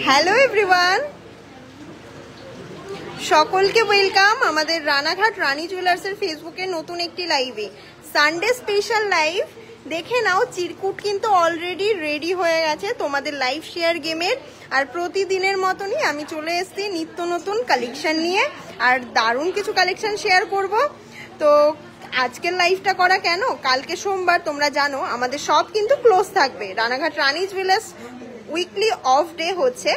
Hello everyone, সকলকে welcome আমাদের রানাঘাট রানী জুয়েলার্সের ফেসবুকে নতুন একটি লাইভে। সানডে স্পেশাল লাইভ দেখে নাও। চিরকুট কিন্তু অলরেডি রেডি হয়ে গেছে তোমাদের লাইভ শেয়ার গেমের। আর প্রতিদিনের মতনই আমি চলে এসেছি নিত্য নতুন কালেকশন নিয়ে, আর দারুণ কিছু কালেকশন শেয়ার করব। তো আজকের লাইভটা করা কেন, কালকে সোমবার তোমরা জানো আমাদের সব কিন্তু ক্লোজ থাকবে। রানাঘাট রানী জুয়েলার্স উইকলি অফ ডে হচ্ছে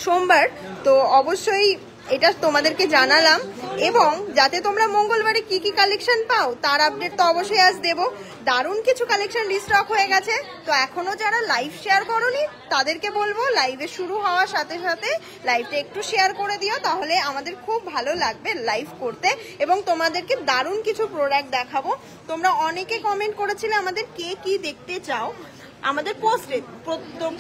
সোমবার, তো অবশ্যই এটা তোমাদেরকে জানালাম। এবং যাতে তোমরা মঙ্গলবারে কি কি কালেকশন পাও তার আপডেট তো অবশ্যই আজ দেবো। দারুণ কিছু কালেকশন রিস্টক হয়ে গেছে, তো এখনো যারা লাইভ শেয়ার করোনি তাদেরকে বলবো লাইভে শুরু হওয়ার সাথে সাথে লাইভটা একটু শেয়ার করে দিও, তাহলে আমাদের খুব ভালো লাগবে লাইভ করতে এবং তোমাদেরকে দারুণ কিছু প্রোডাক্ট দেখাবো। তোমরা অনেকে কমেন্ট করেছিলে আমাদের কে কি দেখতে চাও। আমাদের পোস্টে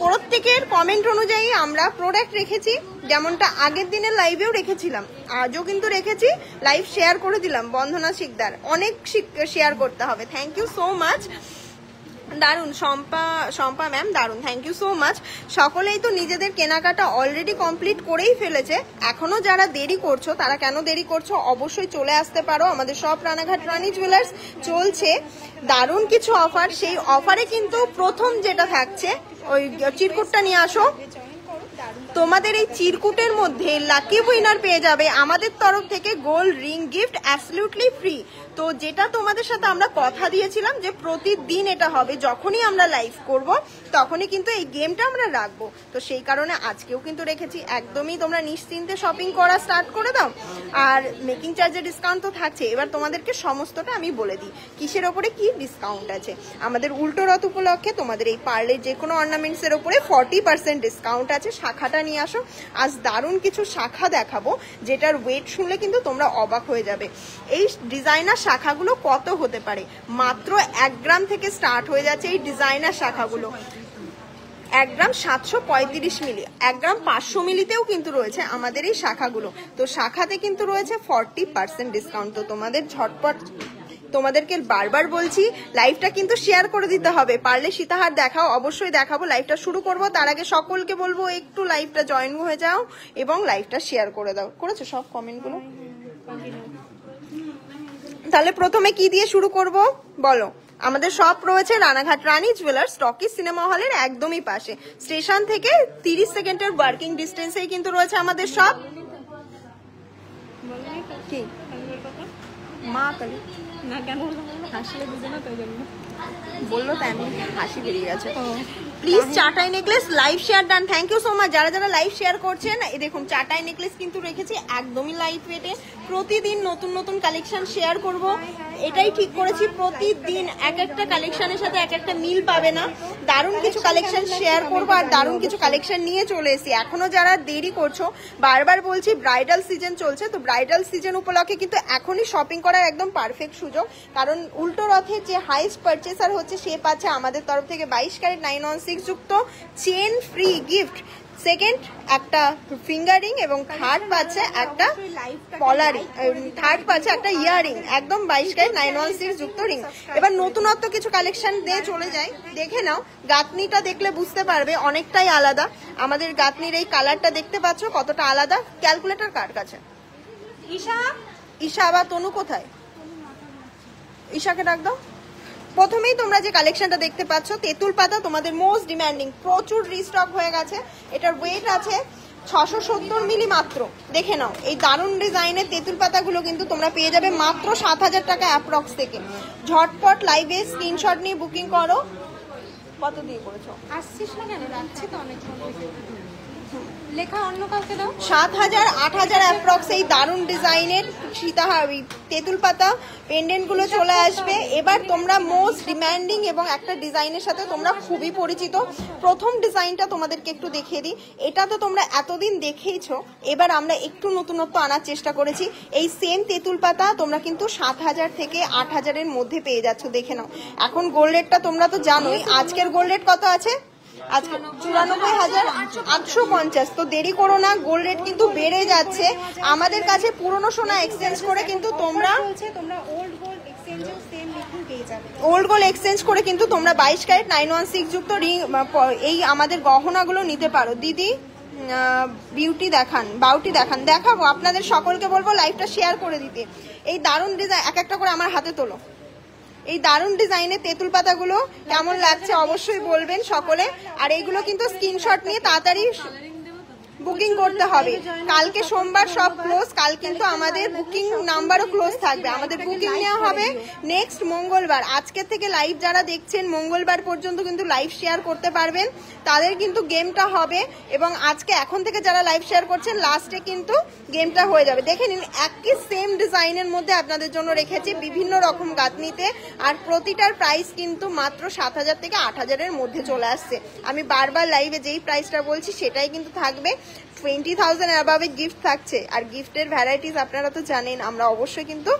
প্রত্যেকের কমেন্ট অনুযায়ী আমরা প্রোডাক্ট রেখেছি, যেমনটা আগের দিনের লাইভেও রেখেছিলাম, আজও কিন্তু রেখেছি। লাইভ শেয়ার করে দিলাম বন্দনা শিকদার, অনেক শেয়ার করতে হবে। Thank you so much. দারুণ শম্পা ম্যাম, দারুণ, থ্যাংক ইউ সো মাচ। সকলেই তো নিজেদের কেনাকাটা অলরেডি কমপ্লিট করেই ফেলেছে। এখনো যারা দেরি করছো তারা কেন দেরি করছো, অবশ্যই চলে আসতে পারো। আমাদের সব রানাঘাট রানী জুয়েলার্স চলছে দারুণ কিছু অফার। সেই অফারে কিন্তু প্রথম যেটা থাকছে ওই চিরকুটটা নিয়ে আসো। তোমাদের এই চিরকুটের মধ্যে লাকি উইনার পেয়ে যাবে আমাদের তরফ থেকে gold ring gift absolutely free. তো যেটা তোমাদের সাথে আমরা কথা দিয়েছিলাম যে প্রতিদিন এটা হবে, যখনই আমরা লাইভ করব তখনই কিন্তু এই গেমটা আমরা রাখবো। তো সেই কারণে আজকেও কিন্তু রেখেছি। একদমই তোমরা নিশ্চিন্তে শপিং করা স্টার্ট করে দাও। আর মেকিং চার্জের ডিসকাউন্ট তো থাকছে। এবার তোমাদেরকে সমস্তটা আমি বলে দিই কিসের ওপরে কি ডিসকাউন্ট আছে। আমাদের উল্টো রথ উপলক্ষে তোমাদের এই পার্লের যে কোনো অর্নামেন্টসের ওপরে 40% ডিসকাউন্ট আছে। শাখাটা নিয়ে আসো, আজ দারুণ কিছু শাখা দেখাবো যেটার ওয়েট শুনলে কিন্তু তোমরা অবাক হয়ে যাবে। এই ডিজাইনার শাখাগুলো কত হতে পারে, মাত্র 1 গ্রাম থেকে স্টার্ট হয়ে যাচ্ছে এই ডিজাইনার শাখাগুলো। 1 গ্রাম 735 মিলি, 1 গ্রাম 500 মিলিতেও কিন্তু রয়েছে আমাদের এই শাখাগুলো। তো শাখাতে কিন্তু রয়েছে 40% ডিসকাউন্ট। তো তোমাদের ঝটপট, তোমাদেরকে বারবার বলছি লাইভটা কিন্তু শেয়ার করে দিতে হবে। পারলে সীতাহার দেখাও, অবশ্যই দেখাবো। লাইভটা শুরু করব তার আগে সকলকে বলবো একটু লাইভটা জয়েন হয়ে যাও এবং লাইভটা শেয়ার করে দাও। করেছো সব কমেন্টগুলো? তাহলে প্রথমে কি দিয়ে শুরু করব বলো। আমাদের শপ রয়েছে রানাঘাট রানী জুয়েলার্স, টকিজ সিনেমা হলের একদমই পাশে। স্টেশন থেকে 30 সেকেন্ডের ওয়ার্কিং ডিস্টেন্সেই কিন্তু রয়েছে আমাদের শপ। কি মা কালী না কেন হাসলে বুঝে না, তাই জন্য বললো, তাই আমি হাসি বেরিয়ে গেছে। প্লিজ চাটাই necklace live share done, thank you so much যারা যারা লাইভ শেয়ার করছেন। এই দেখুন চাটাই নেকলেস কিন্তু রেখেছি একদমই লাইট ওয়েটে। প্রতিদিন নতুন নতুন কালেকশন শেয়ার করব, এটাই ঠিক করেছি। প্রতিদিন এক একটা কালেকশনের সাথে এক একটা মিল পাবে না। দারুণ কিছু কালেকশন শেয়ার করবো আর দারুণ কিছু কালেকশন নিয়ে চলে এসেছি। এখনো যারা দেরি করছো, বারবার বলছি ব্রাইডাল সিজন চলছে, তো ব্রাইডাল সিজন উপলক্ষে কিন্তু এখনই শপিং করার একদম পারফেক্ট সুযোগ। কারণ উল্টো রথের যে হাইস্ট পারচেসার হচ্ছে সে পাচ্ছে আমাদের তরফ থেকে 22 ক্যারেট 916 যুক্ত চেন ফ্রি গিফট। সেকেন্ড একটা ফিঙ্গারিং এবং থার্ড পাচ্ছে একটা পলারিং, থার্ড পাচ্ছে একটা ইয়ারিং, একদম 22 ক্যারেট 916 যুক্ত রিং। এবার নতুনত্ব কিছু কালেকশন দিয়ে চলে যাই, দেখে নাও। গাঁথনিটা দেখলে বুঝতে পারবে অনেকটাই আলাদা। আমাদের গাঁথনির এই কালারটা দেখতে পাচ্ছ কতটা আলাদা। ক্যালকুলেটর কার কাছে? ঈশা বা তনু কোথায়? ঈশাকে ডাক দাও। প্রথমেই তোমরা যে কালেকশনটা দেখতে পাচ্ছ তেঁতুল পাতা, তোমাদের মোস্ট ডিমান্ডিং, প্রচুর রিস্টক হয়ে গেছে। এটার ওয়েট আছে 670 মিলি মাত্র। দেখে নাও এই দারুণ ডিজাইনের তেঁতুল পাতাগুলো কিন্তু তোমরা পেয়ে যাবে মাত্র 7000 টাকা অ্যাপ্রক্স থেকে। ঝটপট লাইভে স্ক্রিনশট নিয়ে বুকিং করো। কত দিয়ে করেছো? আসছিস না কেন? রাখছি তো অনেক লেখা, অন্য কাউকে দাও। 7000 8000 অ্যাপ্রক্স এই দারুণ ডিজাইনের সীতাহারি তেঁতুল পাতা পেন্ডেন্ট গুলো চলে আসবে। এবার তোমরা মোস্ট ডিমান্ডিং এবং একটা ডিজাইনের সাথে তোমরা খুবই পরিচিত। প্রথম ডিজাইনটা তোমাদেরকে একটু দেখিয়ে দিই। এটা তো তোমরা এতদিন দেখেইছো, এবার আমরা একটু নতুনত্ব আনার চেষ্টা করেছি। এই সেম তেঁতুল পাতা তোমরা কিন্তু 7000 থেকে 8000 মধ্যে পেয়ে যাচ্ছ। দেখে নাও এখন গোল্ড রেটটা তোমরা তো জানোই। আজকের গোল্ড রেট কত আছে? আজকে 94,850। তো দেরি করো না, গোল্ড রেট কিন্তু বেড়ে যাচ্ছে। আমাদের কাছে পুরনো সোনা এক্সচেঞ্জ করে কিন্তু তোমরা ওল্ড গোল্ড এক্সচেঞ্জেও সেম রেটই পেয়ে যাবে। ওল্ড গোল্ড এক্সচেঞ্জ করে কিন্তু তোমরা 22 ক্যারেট 916 যুক্ত রিং এই আমাদের গহনাগুলো নিতে পারো। দিদি বিউটি দেখান, দেখাবো আপনাদের সকলকে বলবো লাইভটা শেয়ার করে দিতে। এই দারুণ ডিজাইন এক একটা করে আমার হাতে তোলো। এই দারুণ ডিজাইনের তেঁতুল পাতাগুলো কেমন লাগছে অবশ্যই বলবেন সকলে। আর এইগুলো কিন্তু স্ক্রিনশট নিয়ে তাড়াতাড়ি বুকিং করতে হবে। কালকে সোমবার সব ক্লোজ, কাল কিন্তু আমাদের বুকিং নাম্বারও ক্লোজ থাকবে। আমাদের বুকিং নেওয়া হবে নেক্সট মঙ্গলবার। আজকে থেকে লাইভ যারা দেখছেন মঙ্গলবার পর্যন্ত কিন্তু লাইভ শেয়ার করতে পারবেন, তাদের কিন্তু গেমটা হবে। এবং আজকে এখন থেকে যারা লাইভ শেয়ার করছেন লাস্টে কিন্তু গেমটা হয়ে যাবে। দেখে নিন একই সেম ডিজাইনের মধ্যে আপনাদের জন্য রেখেছি বিভিন্ন রকম গাঁথনিতে। আর প্রতিটার প্রাইস কিন্তু মাত্র 7,000 থেকে 8,000-এর মধ্যে চলে আসছে। আমি বারবার লাইভে যেই প্রাইসটা বলছি সেটাই কিন্তু থাকবে। 20,000 অ্যাবাভে গিফট থাকছে। আর গিফটের ভ্যারাইটিস আপনারা তো জানেন, আমরা অবশ্যই কিন্তু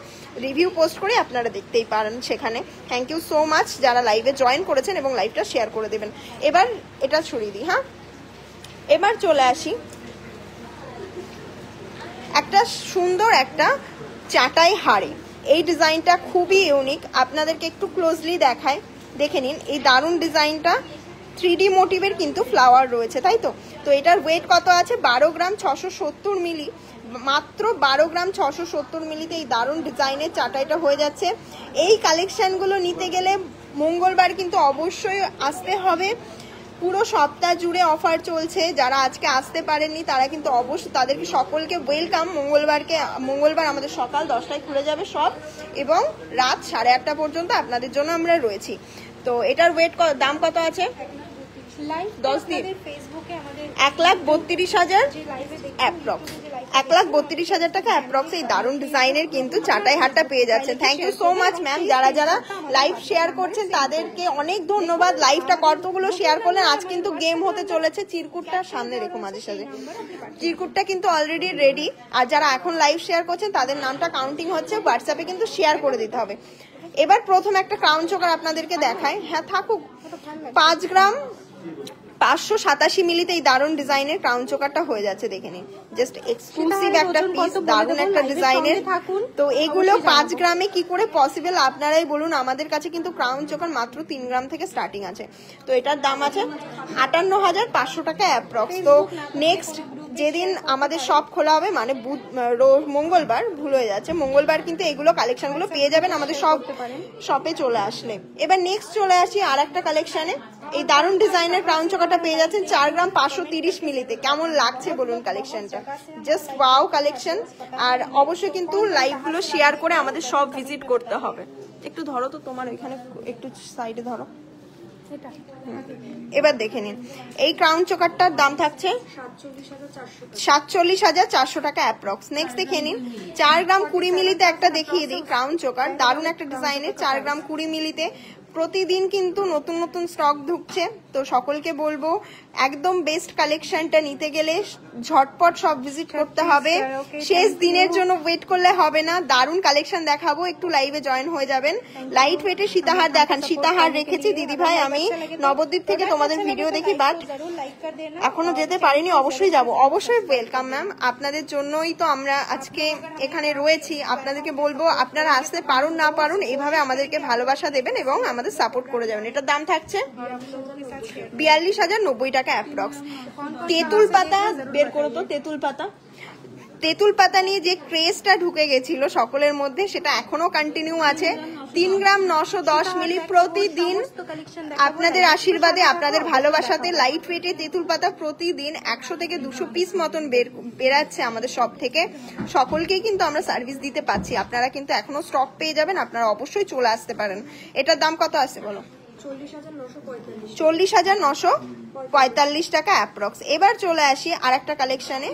রিভিউ পোস্ট করি, আপনারা দেখতেই পারেন সেখানে। থ্যাংক ইউ সো মাচ যারা লাইভে জয়েন করেছেন এবং লাইভটা শেয়ার করে দেবেন। এবার এটা ছড়িয়ে দিই। হ্যাঁ, এবার চলে আসি একটা সুন্দর একটা চাটাই হাড়ে। এই ডিজাইনটা খুবই ইউনিক, আপনাদেরকে একটু ক্লোজলি দেখায়, দেখে নিন। এই দারুণ ডিজাইনটা 3D মোটিভের কিন্তু ফ্লাওয়ার রয়েছে, তাই তো। তো এটার ওয়েট কত আছে? 12 গ্রাম 670 মিলি, মাত্র 12 গ্রাম 670 মিলিতে এই দারুণ ডিজাইনের চাটাইটা হয়ে যাচ্ছে। এই কালেকশনগুলো নিতে গেলে মঙ্গলবার কিন্তু অবশ্যই আসতে হবে। পুরো সপ্তাহ জুড়ে অফার চলছে, যারা আজকে আসতে পারেননি তারা কিন্তু অবশ্যই তাদেরকে সকলকে ওয়েলকাম। মঙ্গলবার আমাদের সকাল 10টায় খুলে যাবে সব, এবং রাত 8:30 পর্যন্ত আপনাদের জন্য আমরা রয়েছি। তো এটার ওয়েট দাম কত আছে? 10 দিন 1,32,000 অ্যাপ্রক্স, 1,32,000 টাকা অ্যাপ্রক্স এই দারুণ ডিজাইনের কিন্তু চাটাই হাটটা পেয়ে যাচ্ছে। Thank you so much ma'am. যারা যারা লাইভ শেয়ার করছেন তাদেরকে অনেক ধন্যবাদ। লাইভটা কতগুলো শেয়ার করলেন। আজ কিন্তু গেম হতে চলেছে। চিরকুটটা সামনে রেখো মাঝে সাঝে, চিরকুটটা কিন্তু অলরেডি রেডি। আর যারা এখন লাইভ শেয়ার করছেন তাদের নামটা কাউন্টিং হচ্ছে, হোয়াটসঅ্যাপে কিন্তু শেয়ার করে দিতে হবে। এবার প্রথম একটা ক্রাউন চোকার আপনাদেরকে দেখায়। হ্যাঁ থাকুক। 5 গ্রাম 587 মিলিতে এই দারুণ ডিজাইনের ক্রাউন চোকারটা হয়ে যাচ্ছে, দেখে নিন। জাস্ট এক্সক্লুসিভ একটা পিস, দারুণ একটা ডিজাইনের। তো এগুলো 5 গ্রামে কি করে পসিবল আপনারাই বলুন। আমাদের কাছে কিন্তু ক্রাউন চোকার মাত্র 3 গ্রাম থেকে স্টার্টিং আছে। তো এটার দাম আছে 58,500 টাকা অ্যাপ্রক্স। তো নেক্সট যেদিন আমাদের শপ খোলা হবে, মানে মঙ্গলবার, ভুল হয়ে যাচ্ছে, মঙ্গলবার কিন্তু এগুলো কালেকশনগুলো পেয়ে যাবেন আমাদের শপে চলে আসলে। এবার নেক্সট চলে আসি আর একটা কালেকশনে। এই দারুণ ডিজাইনের ক্রাউন চোকারটা পেয়ে যাচ্ছেন 4 গ্রাম 530 মিলিতে। কেমন লাগছে বলুন কালেকশনটা? Just wow collection. আর অবশ্যই কিন্তু লাইভগুলো শেয়ার করে আমাদের সব ভিজিট করতে হবে। একটু ধরো তো, তোমার ওইখানে একটু সাইডে ধরো। এবার দেখে নিন এই ক্রাউন চোকারটার দাম থাকছে 47,400 টাকা অ্যাপ্রক্স। নেক্সট দেখে নিন 4 গ্রাম 20 মিলিতে একটা দেখিয়ে দিই ক্রাউন চোকার, দারুণ একটা ডিজাইনের 4 গ্রাম 20 মিলিতে। প্রতিদিন কিন্তু নতুন নতুন স্টক ঢুকছে, তো সকলকে বলবো একদম বেস্ট কালেকশনটা নিতে গেলে ঝটপট সব ভিজিট করতে হবে। শেষ দিনের জন্য ওয়েট করলে হবে না। দারুণ কালেকশন দেখাবো, একটু লাইভে জয়েন হয়ে যাবেন। লাইট ওয়েটে সীতাহার দেখান। সীতাহার রেখেছি দিদি ভাই, আমি নবদ্বীপ থেকে তোমাদের ভিডিও দেখি, বাট এখনো যেতে পারিনি, অবশ্যই যাব। অবশ্যই ওয়েলকাম ম্যাম, আপনাদের জন্যই তো আমরা আজকে এখানে রয়েছি। আপনাদেরকে বলবো আপনারা আসতে পারুন না পারুন, এভাবে আমাদেরকে ভালোবাসা দেবেন এবং আমাদের সাপোর্ট করে যাবেন। এটার দাম থাকছে 42,090 টাকা অ্যাপ্রক্স। তেঁতুল পাতা বের করো তো, তেঁতুল পাতা নিয়ে যে ক্রেজটা ঢুকে গেছিল সকলের মধ্যে, সেটা এখনো কন্টিনিউ আছে। 3 গ্রাম 910 মিলি প্রতিদিন আপনাদের আশীর্বাদে, আপনাদের ভালোবাসাতে লাইট ওয়েটে তেঁতুল পাতা প্রতিদিন 100 থেকে 200 পিস মতন বেরাচ্ছে আমাদের সব থেকে। সকলকেই কিন্তু আমরা সার্ভিস দিতে পাচ্ছি। আপনারা কিন্তু এখনো স্টক পেয়ে যাবেন, আপনারা অবশ্যই চলে আসতে পারেন। এটার দাম কত আছে বলো? 40,945 টাকা অ্যাপ্রক্স। এবার চলে আসি আর একটা কালেকশনে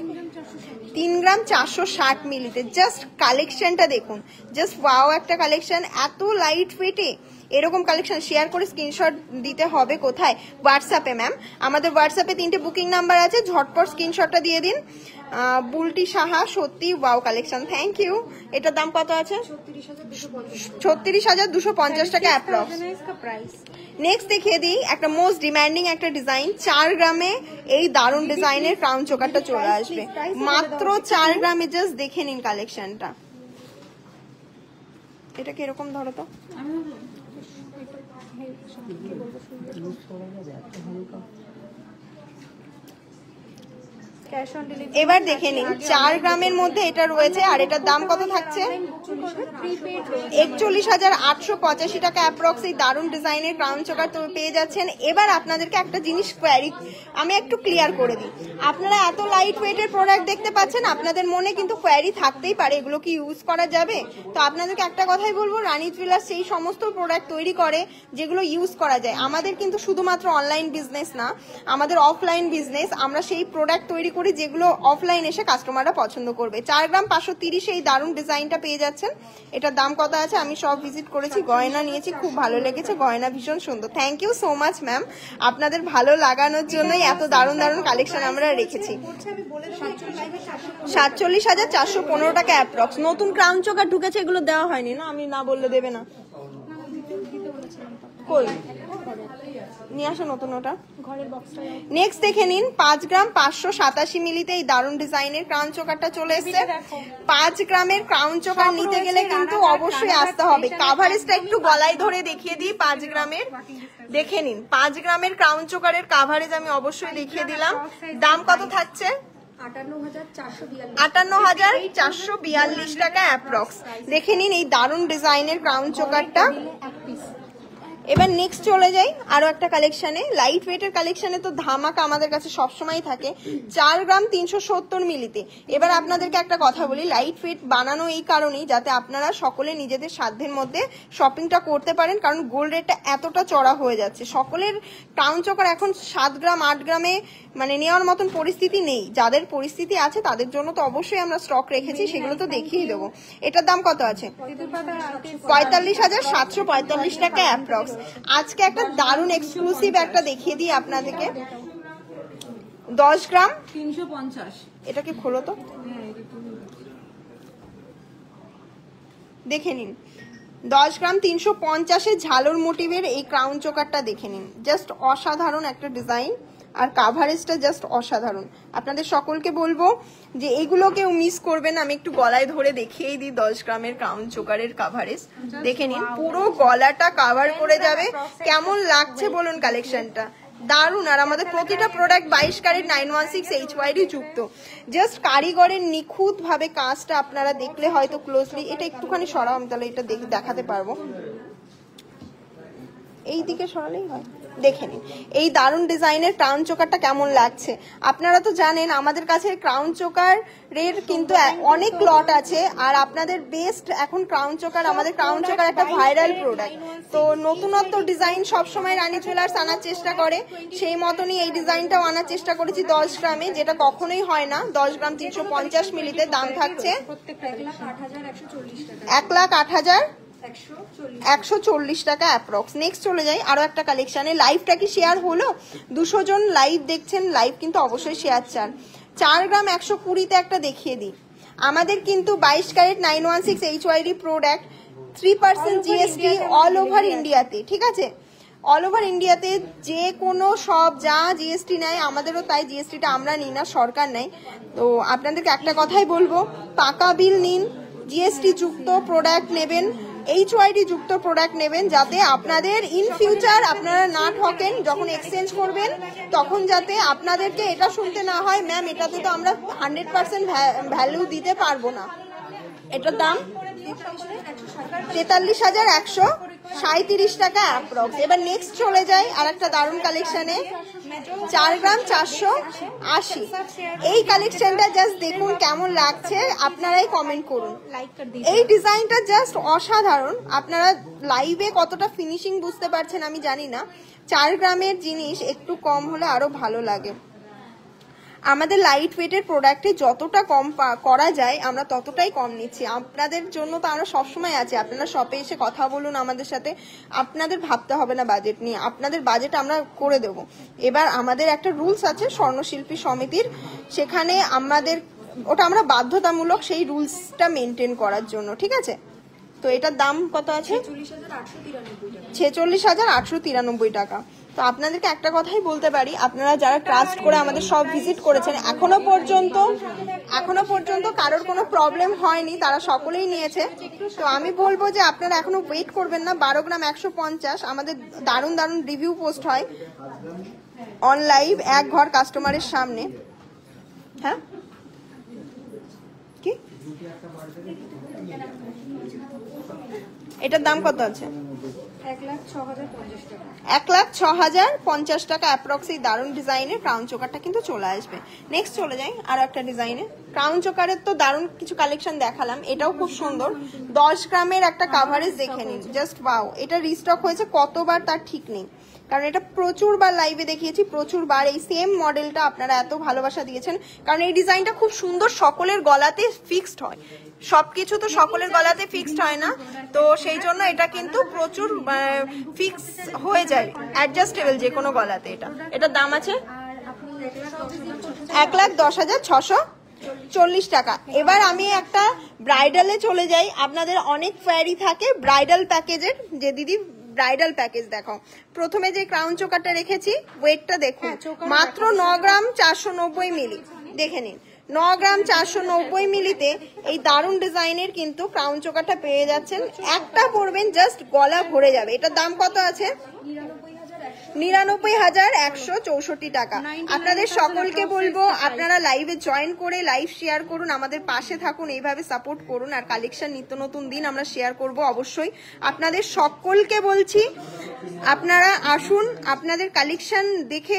3 গ্রাম 460 মিলিতে। জাস্ট কালেকশনটা দেখুন, জাস্ট ওয়াও একটা কালেকশন, এত লাইট ওয়েটে। এরকম কালেকশন শেয়ার করে স্ক্রিনশট দিতে হবে কোথায়? হোয়াটসঅ্যাপে ম্যাম। আমাদের হোয়াটসঅ্যাপে 3টে বুকিং নাম্বার আছে, ঝটপট স্ক্রিনশটটা দিয়ে দিন। বুলটি সাহা, সত্যি ওয়াও কালেকশন, থ্যাংক ইউ। এটার দাম কত আছে? 36,250 টাকা অ্যাপ্রক্স। নেক্সট দেখিয়ে দিই একটা মোস্ট ডিমান্ডিং একটা ডিজাইন। 4 গ্রামে এই দারুণ ডিজাইনের ক্রাউন চোকারটা চলে আসবে মাত্র 4 গ্রামে। জাস্ট দেখে নিন কালেকশনটা। এটা কিরকম ধরো তো, ক্যাশ অন ডেলিভারি। এবার দেখে নিন 4 গ্রামের মধ্যে এটা রয়েছে, আর এটার দাম কত থাকছে? 41,885 টাকা অ্যাপ্রক্স। এই দারুণ ডিজাইনের ক্রাউন চোকার তো পেয়ে যাচ্ছেন। এবার আপনাদেরকে একটা জিনিস কোয়ারি আমি একটু ক্লিয়ার করে দিই। আপনারা এত লাইট ওয়েটের প্রোডাক্ট দেখতে পাচ্ছেন, আপনাদের মনে কিন্তু কোয়ারি থাকতেই পারে এগুলো কি ইউজ করা যাবে। তো আপনাদেরকে একটা কথাই বলবো, রানী জুয়েলার্স সেই সমস্ত প্রোডাক্ট তৈরি করে যেগুলো ইউজ করা যায়। আমাদের কিন্তু শুধুমাত্র অনলাইন বিজনেস না, আমাদের অফলাইন বিজনেস। আমরা সেই প্রোডাক্ট তৈরি করি যেগুলো অফলাইন এসে কাস্টমাররা পছন্দ করবে। 4 গ্রাম 530 এই দারুণ ডিজাইনটা পেয়ে যাচ্ছেন। এটার দাম কত আছে? আমি সব ভিজিট করেছি, গয়না নিয়েছি, খুব ভালো লেগেছে, গয়না ভীষণ সুন্দর। Thank you so much ma'am, আপনাদের ভালো লাগানোর জন্যই এত দারুণ দারুণ কালেকশন আমরা রেখেছি। 47,415 টাকা অ্যাপ্রক্স। নতুন ক্রাউন চোকার ঢুকেছে, এগুলো দেওয়া হয়নি না? আমি না বললে দেবে না। কই নিয়ে আসো নতুন ওটা। নেক্সট দেখে নিন 5 গ্রাম 587 মিলিতে এই দারুণ ডিজাইনের ক্রাউন চোকারটা চলে এসেছে। 5 গ্রামের ক্রাউন চোকার নিতে গেলে কিন্তু অবশ্যই আসতে হবে। কাভারেজটা একটু গলায় ধরে দেখিয়ে দিই। 5 গ্রামের দেখে নিন, 5 গ্রামের ক্রাউন চোকারের কাভারেজ আমি অবশ্যই দেখিয়ে দিলাম। দাম কত থাকছে? 58,442 টাকা অ্যাপ্রক্স। দেখে নিন এই দারুণ ডিজাইনের ক্রাউন চোকারটা। এবার নেক্সট চলে যাই আরো একটা কালেকশনে। লাইট ওয়েটের কালেকশনে তো ধামাকা আমাদের কাছে সবসময় থাকে। 4 গ্রাম 370 মিলিতে। এবার আপনাদেরকে একটা কথা বলি, লাইট ওয়েট বানানো এই কারণেই যাতে আপনারা সকলে নিজেদের সাধ্যের মধ্যে শপিংটা করতে পারেন, কারণ গোল্ড রেটটা এতটা চড়া হয়ে যাচ্ছে। সকলের ক্রাউন চোকার এখন 7 গ্রাম 8 গ্রামে মানে নেওয়ার মতন পরিস্থিতি নেই। যাদের পরিস্থিতি আছে তাদের জন্য তো অবশ্যই আমরা স্টক রেখেছি, সেগুলো তো দেখিয়ে দেবো। এটার দাম কত আছে? 45,745 টাকা অ্যাপ্রক্স। আজকে একটা দারুণ এক্সক্লুসিভ একটা দেখিয়ে দিই আপনাদেরকে। 10 গ্রাম 350। এটাকে খোলো তো, দেখে নিন। 10 গ্রাম 350 ঝালর মোটিভের এই ক্রাউন চোকারটা দেখে নিন। জাস্ট অসাধারণ একটা ডিজাইন, আর কাভারেজটা জাস্ট অসাধারণ। আপনাদের সকলকে বলবো যে এইগুলো কেউ মিস করবেন। আমি একটু গলায় ধরে দেখিয়েই দিই 10 গ্রামের ক্রাউন চোকারের কাভারেজ। দেখে নিন, পুরো গলাটা কাভার করে যাবে। কেমন লাগছে বলুন কালেকশনটা? দারুণ। আর আমাদের প্রতিটা প্রোডাক্ট 22 ক্যারেট 916 HYD যুক্ত। জাস্ট কারিগরের নিখুঁত ভাবে কাজটা আপনারা দেখলে হয়তো ক্লোজলি, এটা একটুখানি সরাও, আমি তাহলে এটা দেখাতে পারবো। এই দিকে সরালেই হয়। দেখে নিন এই দারুণ ডিজাইনের ক্রাউন চোকারটা কেমন লাগছে। আপনারা তো জানেন আমাদের কাছে ক্রাউন চোকারের কিন্তু অনেক লট আছে, আর আপনাদের বেস্ট এখন ক্রাউন চোকার, আমাদের ক্রাউন চোকার একটা ভাইরাল প্রোডাক্ট। তো নতুনত্ব ডিজাইন সবসময় রানী জুয়েলার্স আনার চেষ্টা করে, সেই মতনই এই ডিজাইনটাও আনার চেষ্টা করেছি 10 গ্রামে, যেটা কখনোই হয় না। 10 গ্রাম 350 মিলিতে দাম থাকছে 1,08,140 টাকা অ্যাপ্রক্স। নেক্সট চলে যাই আরো একটা কালেকশনে। লাইভটা কি শেয়ার হলো? 200 জন লাইভ দেখছেন, লাইভ কিন্তু অবশ্যই শেয়ার চান। 4 গ্রাম 120তে একটা দেখিয়ে দিই। আমাদের কিন্তু 22 carat 916 HYD product, 3% GST all over ইন্ডিয়াতে। ঠিক আছে, অল ওভার ইন্ডিয়াতে যে কোনো সব যা জিএসটি নেয়, আমাদেরও তাই জিএসটিটা আমরা নিই না, সরকার নেয়। তো আপনাদেরকে একটা কথাই বলবো, পাকা বিল নিন, জিএসটি যুক্ত প্রোডাক্ট নেবেন, HYD যুক্ত প্রোডাক্ট নেবেন, যাতে আপনাদের ইন ফিউচার আপনারা না ঠকেন। যখন এক্সচেঞ্জ করবেন তখন যাতে আপনাদেরকে এটা শুনতে না হয়, ম্যাম এটাতে তো আমরা 100% ভ্যালু দিতে পারবো না। এটার দাম 43,137 টাকা অ্যাপ্রক্স। এবার নেক্সট চলে যাই আর একটা দারুণ কালেকশনে। 4 গ্রাম 480 এই কালেকশনটা জাস্ট দেখুন কেমন লাগছে, আপনারাই কমেন্ট করুন। এই ডিজাইনটা জাস্ট অসাধারণ। আপনারা লাইভে কতটা ফিনিশিং বুঝতে পারছেন আমি জানি না। 4 গ্রামের জিনিস একটু কম হলে আরো ভালো লাগে। আমাদের লাইট ওয়েটের প্রোডাক্টে যতটা কম করা যায় আমরা ততটাই কম নিচ্ছি। আপনাদের জন্য তো আমরা সবসময় আছি, আপনারা শপে এসে কথা বলুন আমাদের সাথে, আপনাদের ভাবতে হবে না বাজেট নিয়ে, আপনাদের বাজেট আমরা করে দেব। এবার আমাদের একটা রুলস আছে স্বর্ণশিল্পী সমিতির, সেখানে আমাদের ওটা আমরা বাধ্যতামূলক সেই রুলসটা মেনটেন করার জন্য। ঠিক আছে, তো এটার দাম কত আছে? 46,893 টাকা। তো আপনাদেরকে একটা কথাই বলতে পারি, আপনারা যারা ট্রাস্ট করে আমাদের সব ভিজিট করেছেন এখনো পর্যন্ত কারোর কোনো প্রবলেম হয়নি, তারা সকলেই নিয়েছে। তো আমি বলবো যে আপনারা এখনো ওয়েট করবেন না। 12 গ্রাম 150 আমাদের দারুণ দারুণ রিভিউ পোস্ট হয় অন লাইভ এক ঘর কাস্টমারের সামনে। হ্যাঁ কি এটার দাম কত আছে? 1,06,050 টাকা অ্যাপ্রক্স। এই দারুণ ডিজাইনের ক্রাউন চোকারটা কিন্তু চলে আসবে। নেক্সট চলে যাই আর একটা ডিজাইনে। ক্রাউন চোকারের তো দারুণ কিছু কালেকশন দেখালাম, এটাও খুব সুন্দর। 10 গ্রামের একটা কাভারেজ দেখে নিন, জাস্ট ওয়াও। এটা রিস্টক হয়েছে কতবার তার ঠিক নেই, কারণ এটা প্রচুরবার লাইভে দেখিয়েছি, প্রচুরবার। এই সেম মডেলটা আপনারা এত ভালোবাসা দিয়েছেন, কারণ এই ডিজাইনটা খুব সুন্দর, সকলের গলাতে ফিক্সড হয়। সবকিছু তো সকলের গলাতে ফিক্সড হয় না, তো সেই জন্য এটা কিন্তু প্রচুর ফিক্স হয়ে যায়, অ্যাডজাস্টেবল যে কোনো গলাতে। এটার দাম আছে 1,10,640 টাকা। এবার আমি একটা ব্রাইডালে চলে যাই। আপনাদের অনেক কোয়ারি থাকে ব্রাইডাল প্যাকেজের, যে দিদি ব্রাইডাল প্যাকেজ দেখাও। প্রথমে যে ক্রাউন চোকারটা রেখেছি, ওয়েটটা দেখুন, মাত্র 9 গ্রাম 490 মিলি। দেখে নিন, 9 গ্রাম 490 মিলিতে এই দারুণ ডিজাইনের কিন্তু ক্রাউন চোকারটা পেয়ে যাচ্ছেন। একটা পরবেন জাস্ট গলা ভরে যাবে। এটার দাম কত আছে? 99,164 টাকা। আপনাদের সকলকে বলবো আপনারা লাইভে জয়েন করে লাইভ শেয়ার করুন, আমাদের পাশে থাকুন, এইভাবে সাপোর্ট করুন। আর কালেকশন নিত্য নতুন দিন আমরা শেয়ার করব অবশ্যই। আপনাদের সকলকে বলছি আপনারা আসুন, আপনাদের কালেকশন দেখে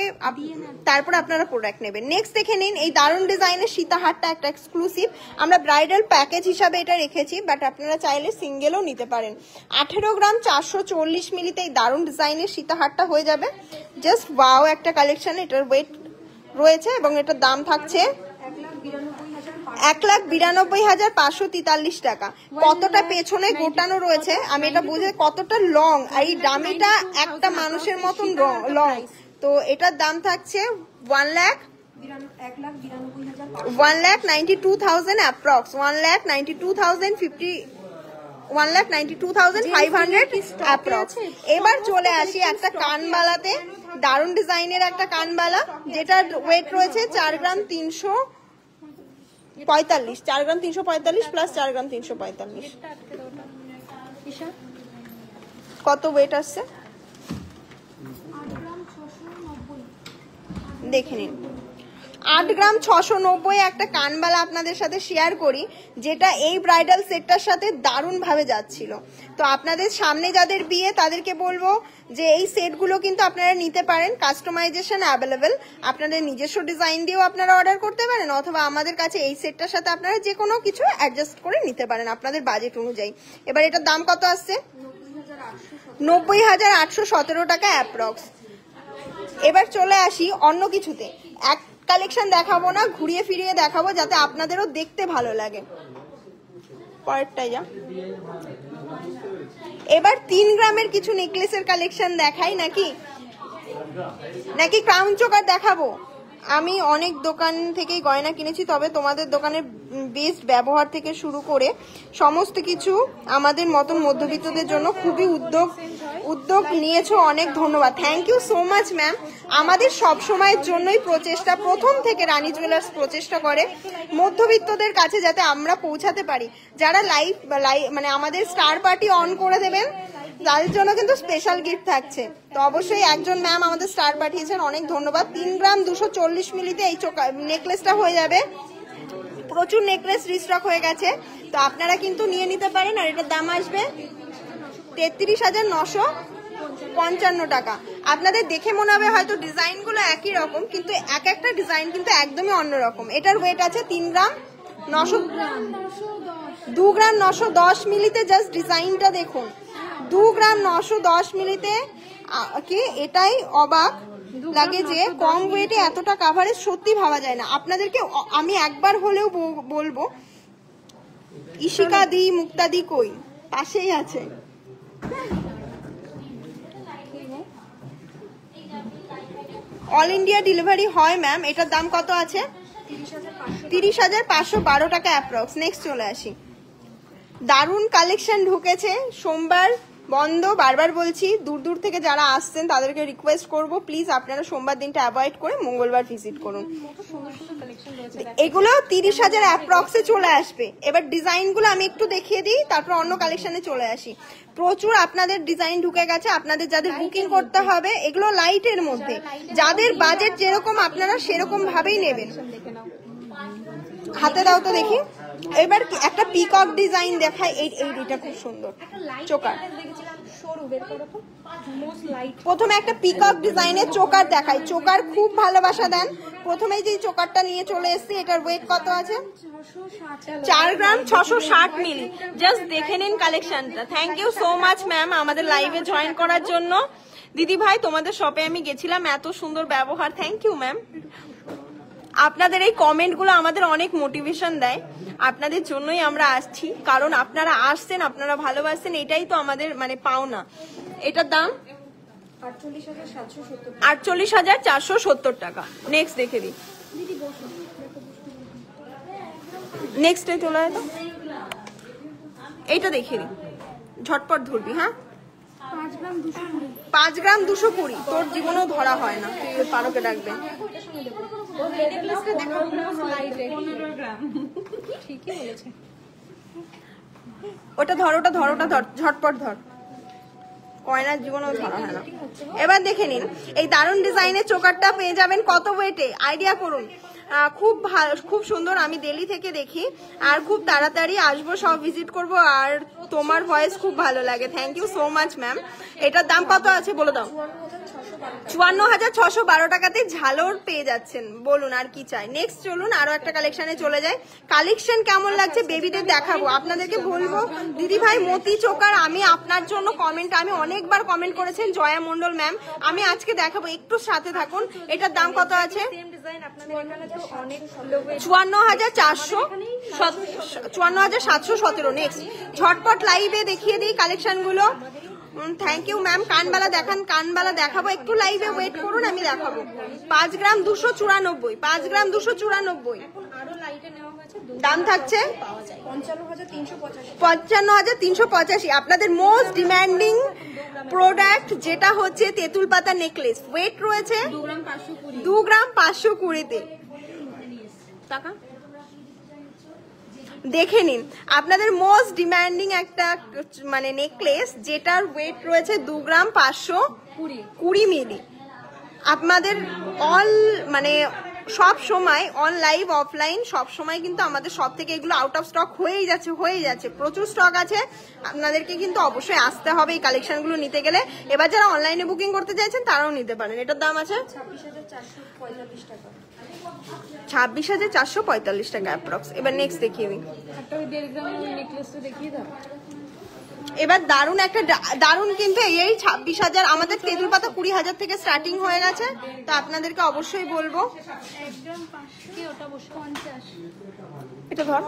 তারপর আপনারা প্রোডাক্ট নেবেন। নেক্সট দেখে নিন এই দারুণ ডিজাইনের সীতাহারটা, একটা এক্সক্লুসিভ। আমরা ব্রাইডাল প্যাকেজ হিসাবে এটা রেখেছি, বাট আপনারা চাইলে সিঙ্গেলও নিতে পারেন। 18 গ্রাম 440 মিলিতে এই দারুণ ডিজাইনের সীতাহারটা হয়ে যাবে। জাস্ট ওয়াও একটা কালেকশন। এটার ওয়েট রয়েছে এবং এটার দাম থাকছে 1,92,543 টাকা। কতটা পেছনে গোটানো রয়েছে আমি এটা বুঝে, কতটা লং, আর এই ডামিটা একটা মানুষের মতন লং। তো এটার দাম থাকছে 1,92,000 অ্যাপ্রক্স, 1,92,500 অ্যাপ্রক্স। এবার চলে আসি একটা কানবালাতে, দারুণ ডিজাইনের একটা কানবালা, যেটার ওয়েট রয়েছে 4 গ্রাম 345, 4 গ্রাম 345 প্লাস 4 গ্রাম 345। কত ওয়েট আসছে দেখে নিন। 8 গ্রাম 690 একটা কানবালা আপনাদের সাথে শেয়ার করি, যেটা এই ব্রাইডাল সেটটার সাথে দারুণ ভাবে যাচ্ছিল। তো আপনাদের সামনে যাদের বিয়ে তাদেরকে বলবো যে এই সেটগুলো কিন্তু আপনারা নিতে পারেন, কাস্টমাইজেশন অ্যাভেলেবেল। আপনাদের নিজস্ব ডিজাইন দিয়েও আপনারা অর্ডার করতে পারেন, অথবা আমাদের কাছে এই সেটটার সাথে আপনারা যে কোনো কিছু অ্যাডজাস্ট করে নিতে পারেন আপনাদের বাজেট অনুযায়ী। এবার এটার দাম কত আসছে? 90,817 টাকা অ্যাপ্রক্স। এবার চলে আসি অন্য কিছুতে। এক কালেকশন দেখাবো না, ঘুরিয়ে ফিরিয়ে দেখাবো যাতে আপনাদেরও দেখতে ভালো লাগে। পরেরটাই যা। এবার 3 গ্রামের কিছু নেকলেসের কালেকশন দেখাই নাকি ক্রাউন চোকার দেখাবো? আমি অনেক দোকান থেকেই গয়না কিনেছি, তবে তোমাদের দোকানের বেস্ট ব্যবহার থেকে শুরু করে সমস্ত কিছু আমাদের মতন মধ্যবিত্তদের জন্য খুবই উদ্যোগ নিয়েছো, অনেক ধন্যবাদ। Thank you so much ma'am. আমাদের সব সময়ের জন্যই প্রচেষ্টা, প্রথম থেকে রানী জুয়েলার্স প্রচেষ্টা করে মধ্যবিত্তদের কাছে যাতে আমরা পৌঁছাতে পারি। যারা লাইভ মানে আমাদের স্টার পার্টি অন করে দেবেন তাদের জন্য কিন্তু স্পেশাল গিফট থাকছে। তো অবশ্যই একজন ম্যাম আমাদের স্টার পাঠিয়েছেন, অনেক ধন্যবাদ। 3 গ্রাম 240 মিলিতে এই নেকলেসটা হয়ে যাবে। প্রচুর নেকলেস রিস্টক হয়ে গেছে, তো আপনারা কিন্তু নিয়ে নিতে পারেন। আর এটার দাম আসবে 33,955 টাকা। আপনাদের দেখে মনে হবে হয়তো ডিজাইনগুলো একই রকম, কিন্তু এক একটা ডিজাইন কিন্তু একদমই অন্যরকম। এটার ওয়েট আছে 2 গ্রাম 910 মিলিতে। জাস্ট ডিজাইনটা দেখুন, 2 গ্রাম 910 মিলিতে। কি এটাই অবাক লাগে যে কম ওয়েটে এতটা কাভারেজ সত্যি ভাবা যায় না। আপনাদেরকে আমি একবার হলেও বলবো, ইশিকা দি মুক্তা দি কই পাশেই আছে। অল ইন্ডিয়া ডেলিভারি হয় ম্যাম। এটার দাম কত আছে? 30,512 টাকা অ্যাপ্রক্স। নেক্সট চলে আসি। দারুণ কালেকশন ঢুকেছে সোমবার বন্ধ, বারবার বলছি, দূর দূর থেকে যারা আসছেন তাদেরকে রিকোয়েস্ট করব প্লিজ আপনারা সোমবার দিনটা অ্যাভয়েড করে মঙ্গলবার ভিজিট করুন। এগুলো 30,000 অ্যাপ্রক্সে চলে আসবে। এবার ডিজাইনগুলো আমি একটু দেখিয়ে দিই, তারপর অন্য কালেকশনে চলে আসি। প্রচুর আপনাদের ডিজাইন ঢুকে গেছে, আপনাদের যাদের বুকিং করতে হবে, এগুলো লাইটের মধ্যে, যাদের বাজেট যেরকম আপনারা সেরকম ভাবেই নেবেন। হাতে দাও তো দেখি। এবার একটা পিকক ডিজাইন দেখায়, এইটা খুব সুন্দর চোকার। প্রথমে একটা পিকক ডিজাইনের চোকার দেখাই, চোকার খুব ভালোবাসা দেন। প্রথমেই যে চোকারটা নিয়ে চলে এসেছি, এটার ওয়েট কত আছে? 4 গ্রাম 660 মিলি। জাস্ট দেখে নিন কালেকশনটা। Thank you so much ma'am আমাদের লাইভে জয়েন করার জন্য। দিদি ভাই তোমাদের শপে আমি গেছিলাম, এত সুন্দর ব্যবহার, থ্যাংক ইউ ম্যাম। আপনাদের এই কমেন্টগুলো আমাদের অনেক মোটিভেশন দেয়, আপনাদের জন্যই আমরা আসছি, কারণ আপনারা আসছেন, আপনারা ভালোবাসছেন, এটাই তো আমাদের মানে পাওনা। এটার দাম 48,470 টাকা। নেক্সট দেখে দিই, নেক্সটে চলে যায় তো, এইটা দেখে দিই, ঝটপট ধরবি। হ্যাঁ 5 গ্রাম 220, তোর জীবনেও ধরা হয় না, তুই পারোকে ডাকবে। ওটা ধর, ওটা ধর, ওটা ধর, ঝটপট ধর, কয়নার জীবনেও ধরা হয় না। এবার দেখে নিন, এই দারুণ ডিজাইনের চোকারটা পেয়ে যাবেন কত ওয়েটে, আইডিয়া করুন। খুব ভালো, খুব সুন্দর, আমি দিল্লি থেকে দেখি, আর খুব তাড়াতাড়ি আসবো, সব ভিজিট করব, আর তোমার ভয়েস খুব ভালো লাগে। Thank you so much ma'am. এটার দাম কত আছে বলে দাও? 54,612 টাকাতে ঝালর পেয়ে যাচ্ছেন। বলুন আর কি চাই। নেক্সট চলুন আরো একটা কালেকশনে চলে যায়। কালেকশন কেমন লাগছে বেবিদের দেখাবো, আপনাদেরকে বলবো দিদি ভাই মতি চোকার, আমি আপনার জন্য কমেন্ট, আমি অনেকবার কমেন্ট করেছেন জয়া মন্ডল ম্যাম, আমি আজকে দেখাবো, একটু সাথে থাকুন। এটার দাম কত আছে? 54,717। নেক্সট ঝটপট লাইভে দেখিয়ে দিই কালেকশন গুলো। Thank you ma'am. কানবালা দেখান, কানবালা দেখাবো, একটু লাইভে ওয়েট করুন, আমি দেখাবো। 5 গ্রাম 294, 5 গ্রাম 294। দাম থাকছে 55,385। আপনাদের মোস্ট ডিমান্ডিং প্রোডাক্ট যেটা হচ্ছে তেঁতুল পাতা নেকলেস, ওয়েট রয়েছে 2 গ্রাম 520-তে। টাকা দেখে নিন, আপনাদের মোস্ট ডিমান্ডিং একটা মানে নেকলেস যেটার ওয়েট রয়েছে 2 গ্রাম 520 মিলি। আপনাদের অল মানে সব সময় অন লাইভ অফলাইন সব সময় কিন্তু আমাদের সব থেকে এগুলো আউট অফ স্টক হয়েই যাচ্ছে, প্রচুর স্টক আছে, আপনাদেরকে কিন্তু অবশ্যই আসতে হবে এই কালেকশনগুলো নিতে গেলে। এবার যারা অনলাইনে বুকিং করতে চাইছেন তারাও নিতে পারেন। এটার দাম আছে 26,445 টাকা অ্যাপ্রক্স। এবার নেক্সট দেখিয়ে দিই। এবার দারুন একটা দারুন, কিন্তু এই 26,000, আমাদের তেঁতুল পাতা 20,000 থেকে স্টার্টিং হয়ে গেছে, তো আপনাদেরকে অবশ্যই বলবো। এটা ধর,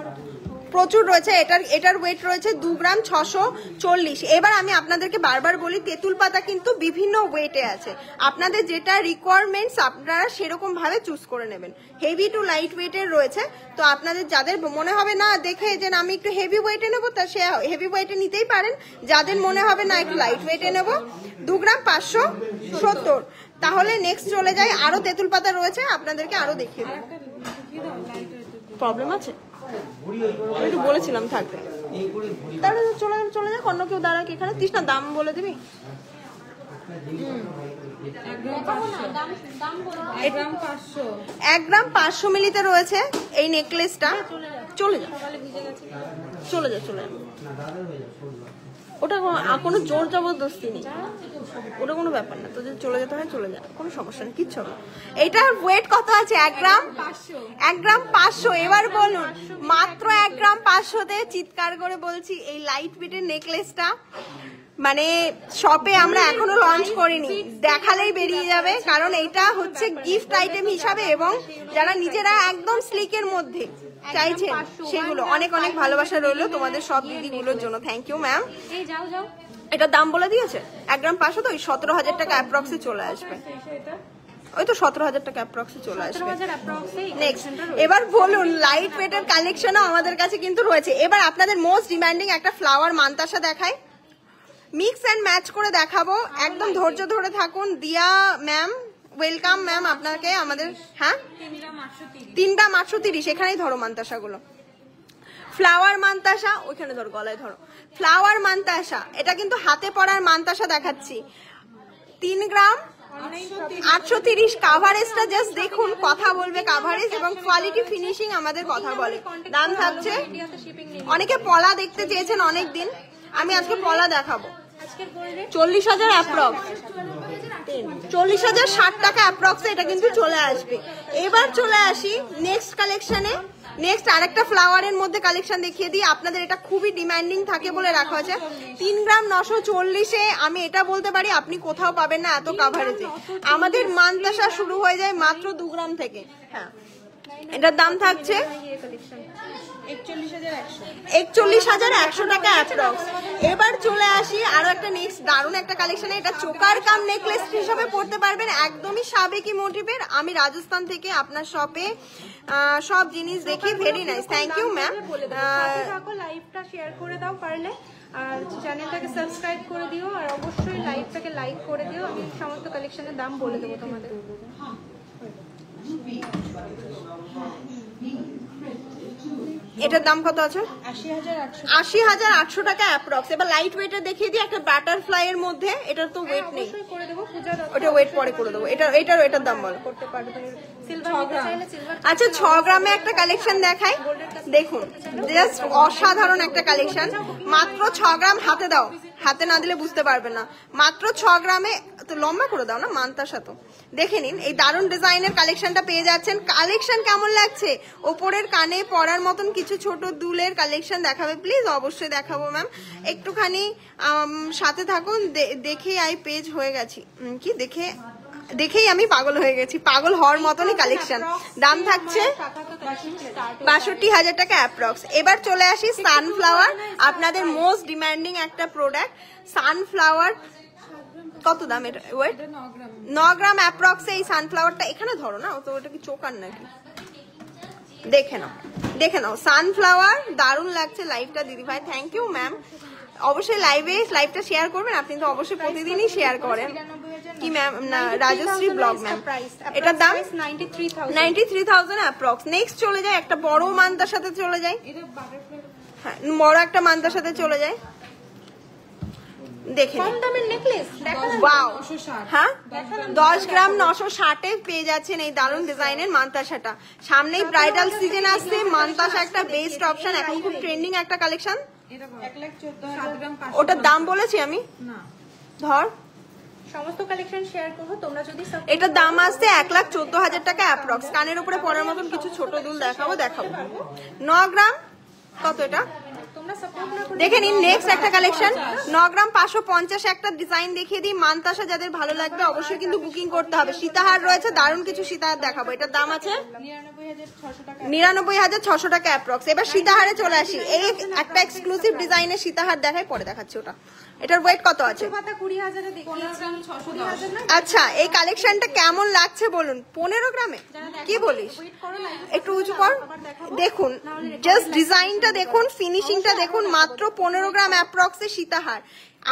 প্রচুর রয়েছে, এটার ওয়েট রয়েছে 2 গ্রাম 640। এবার আমি আপনাদেরকে বারবার বলি তেঁতুল পাতা কিন্তু বিভিন্ন ওয়েটে আছে, আপনাদের যেটা রিকোয়ারমেন্টস আপনারা সেরকম ভাবে চুজ করে নেবেন। হেভি টু লাইট ওয়েটের রয়েছে, তো আপনাদের যাদের মনে হবে না দেখে যে আমি একটু হেভি ওয়েটে নেবো, তা সে হেভি ওয়েটে নিতেই পারেন। যাদের মনে হবে না একটু লাইট ওয়েটে নেবো, 2 গ্রাম 570। তাহলে নেক্সট চলে যাই, আরো তেঁতুল পাতা রয়েছে, আপনাদেরকে আরো দেখিয়ে দেবো। প্রবলেম আছে, একটু বলেছিলাম থাকতে, তাহলে চলে যাক, অন্য কেউ দাঁড়াক এখানে। তৃষ্ণা দাম বলে দিবি? 1 গ্রাম 500 মিলিতে রয়েছে এই নেকলেসটা। চলে যা। ওটা কোনো জোর জবরদস্তি নেই, ওটা কোনো ব্যাপার না, তোদের চলে যেতে হয় চলে যা, কোনো সমস্যা নেই, কিচ্ছু হবে। এটার ওয়েট কত আছে? 1 গ্রাম 500। এবার বলুন, মাত্র 1 গ্রাম 500-তে চিৎকার করে বলছি এই লাইট ওয়েটের নেকলেসটা মানে শপে আমরা এখনো লঞ্চ করিনি, দেখালেই বেরিয়ে যাবে, কারণ এটা হচ্ছে গিফট আইটেম হিসাবে, এবং যারা নিজেরা একদম স্লিকের মধ্যে চাইছেন সেগুলো অনেক অনেক ভালোবাসা রইলো তোমাদের সব দিদিগুলোর জন্য। Thank you ma'am. এটার দাম বলে দিয়েছে 1 গ্রাম 500, তো ওই 17,000 টাকা অ্যাপ্রক্সে চলে আসবে, ওই তো 17,000 টাকা অ্যাপ্রক্সে চলে আসবে। নেক্সট এবার বলুন, লাইট ওয়েটের কালেকশনও আমাদের কাছে কিন্তু রয়েছে। এবার আপনাদের মোস্ট ডিমান্ডিং একটা ফ্লাওয়ার মান্তাসা দেখায়, মিক্স অ্যান্ড ম্যাচ করে দেখাবো, একদম ধৈর্য ধরে থাকুন। দিয়া ম্যাম, ওয়েলকাম ম্যাম আপনাকে আমাদের। হ্যাঁ, 3টা 830, এখানেই ধরো মান্তাসাগুলো। ফ্লাওয়ার মান্তাসা, ওইখানে ধরো, গলায় ধরো। ফ্লাওয়ার মান্তাসা, এটা কিন্তু হাতে পরার মান্তাসা দেখাচ্ছি। 3 গ্রাম 830। কাভারেজটা জাস্ট দেখুন, কথা বলবে কাভারেজ এবং কোয়ালিটি ফিনিশিং আমাদের কথা বলে। দাম থাকছে, অনেকে পলা দেখতে চেয়েছেন অনেক দিন, আমি আজকে পলা দেখাবো। 40,000 অ্যাপ্রক্স, 40,000 60 টাকা অ্যাপ্রক্স এটা কিন্তু চলে আসবে। এবার চলে আসি নেক্সট কালেকশনে। নেক্সট আরেকটা ফ্লাওয়ারের মধ্যে কালেকশন দেখিয়ে দিই আপনাদের, এটা খুবই ডিমান্ডিং থাকে বলে রাখা আছে। 3 গ্রাম 940-এ আমি এটা বলতে পারি আপনি কোথাও পাবেন না এত কাভারেজে। আমাদের মান্তাসা শুরু হয়ে যায় মাত্র 2 গ্রাম থেকে। হ্যাঁ, এটার দাম থাকছে 41,100 টাকা অ্যাপ্রক্স। এবার চলে আসি আরো একটা নেক্সট দারুণ একটা কালেকশনে। এটা চোকার কাম নেকলেস হিসাবে পড়তে পারবেন, একদমই সাবেকি মোটিভের। আমি রাজস্থান থেকে আপনার শপে সব জিনিস দেখি, very nice, thank you ma'am. লাইভটা শেয়ার করে দাও পারলে, আর চ্যানেলটাকে সাবস্ক্রাইব করে দিও, আর অবশ্যই লাইভটাকে লাইক করে দিও। আমি সমস্ত কালেকশনের দাম বলে দেবো তোমাদের। এটার দাম কত আছে? 80,800 টাকা অ্যাপ্রক্স। এবার লাইট ওয়েটের দেখিয়ে দিই, একটা বাটারফ্লাই এর মধ্যে। এটার তো ওয়েট নেই, ওটা ওয়েট পরে করে দেবো। এটার দাম বলো। আচ্ছা, 6 গ্রামে একটা কালেকশন দেখাই, দেখুন জাস্ট অসাধারণ একটা কালেকশন। মাত্র 6 গ্রাম, হাতে দাও, হাতে না দিলে বুঝতে পারবে না। মাত্র 6 গ্রামে, তো লম্বা করে দাও না মান্তাসা তো। দেখে নিন, এই দারুণ ডিজাইনের কালেকশনটা পেয়ে যাচ্ছেন। কালেকশন কেমন লাগছে? ওপরের কানে পরার মতন কিছু ছোট দুলের কালেকশন দেখাবে প্লিজ? অবশ্যই দেখাবো ম্যাম, একটুখানি সাথে থাকুন। দেখেই আই পেজ হয়ে গেছি, কি দেখেই আমি পাগল হয়ে গেছি, পাগল হওয়ার মতনই কালেকশন। দাম থাকছে 62,000 টাকা অ্যাপ্রক্স। এবার চলে আসি সানফ্লাওয়ার, আপনাদের মোস্ট ডিমান্ডিং একটা প্রোডাক্ট সানফ্লাওয়ার। কত দাম এটা? ওয়েট 9 গ্রাম অ্যাপ্রক্সে এই সানফ্লাওয়ারটা। এখানে ধরো না, তো ওটা কি চোকার নাকি? দেখে নাও সানফ্লাওয়ার, দারুণ লাগছে লাইভটা দিদি ভাই, থ্যাংক ইউ ম্যাম। অবশ্যই লাইভটা শেয়ার করবেন, আপনি তো অবশ্যই প্রতিদিনই শেয়ার করেন। কি ম্যাম? না, রাজশ্রী ব্লগ ম্যাম। এটার দাম 93,000 অ্যাপ্রক্স। নেক্সট চলে যায় একটা বড় মান্তার সাথে চলে যায়। হ্যাঁ, বড় একটা মান্তার সাথে চলে যায়। দেখেন, ওয়াও, হ্যাঁ 10 গ্রাম 960-এ পেয়ে যাচ্ছেন এই দারুণ ডিজাইনের মান্তাসাটা। সামনেই ব্রাইডাল সিজন আসছে, মান্তাসা একটা বেস্ট অপশন, এখন খুব ট্রেন্ডিং একটা কালেকশন। ওটার দাম বলেছি আমি, ধর সমস্ত কালেকশন শেয়ার করব তোমরা যদি। এটার দাম আসছে 1,14,000 টাকা অ্যাপ্রক্স। কানের উপরে পরার মতন কিছু ছোট দুল দেখাবো। 9 গ্রাম কত এটা দেখে নিন। নেক্সট একটা কালেকশন 9 গ্রাম 550 একটা ডিজাইন দেখিয়ে দিই। মান্তাসা যাদের ভালো লাগবে অবশ্যই কিন্তু বুকিং করতে হবে। সীতাহার রয়েছে, দারুণ কিছু সীতাহার দেখাবো। এটার দাম আছে 99,600 টাকা অ্যাপ্রক্স। এবার সীতাহারে চলে আসি, এই একটা এক্সক্লুসিভ ডিজাইনের সীতাহার দেখাই, পরে দেখাচ্ছি ওটা। এটার ওয়েট কত আছে? আচ্ছা, এই কালেকশনটা কেমন লাগছে বলুন? 15 গ্রামে কি বলিস? একটু উঁচু কর, দেখুন জাস্ট ডিজাইনটা দেখুন, ফিনিশিংটা দেখুন। মাত্র 15 গ্রাম অ্যাপ্রক্সে সীতাহার।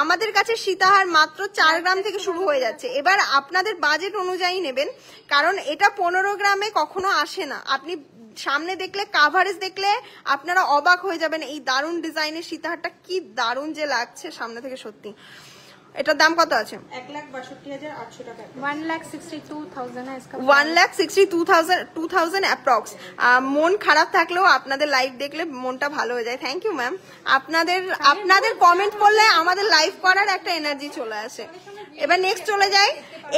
আমাদের কাছে সীতাহার মাত্র 4 গ্রাম থেকে শুরু হয়ে যাচ্ছে। এবার আপনাদের বাজেট অনুযায়ী নেবেন, কারণ এটা 15 গ্রামে কখনো আসে না। আপনি সামনে দেখলে, কাভারেজ দেখলে আপনারা অবাক হয়ে যাবেন। এই দারুণ ডিজাইনের সীতাহারটা কি দারুণ যে লাগছে সামনে থেকে, সত্যি। এটার দাম কত আছে? 1,62,800 টাকা। 1,62,000 2,000 অ্যাপ্রক্স। মন খারাপ থাকলেও আপনাদের লাইভ দেখলে মনটা ভালো হয়ে যায়। Thank you ma'am. আপনাদের কমেন্ট করলে আমাদের লাইভ করার একটা এনার্জি চলে আসে। এবার নেক্সট চলে যায়।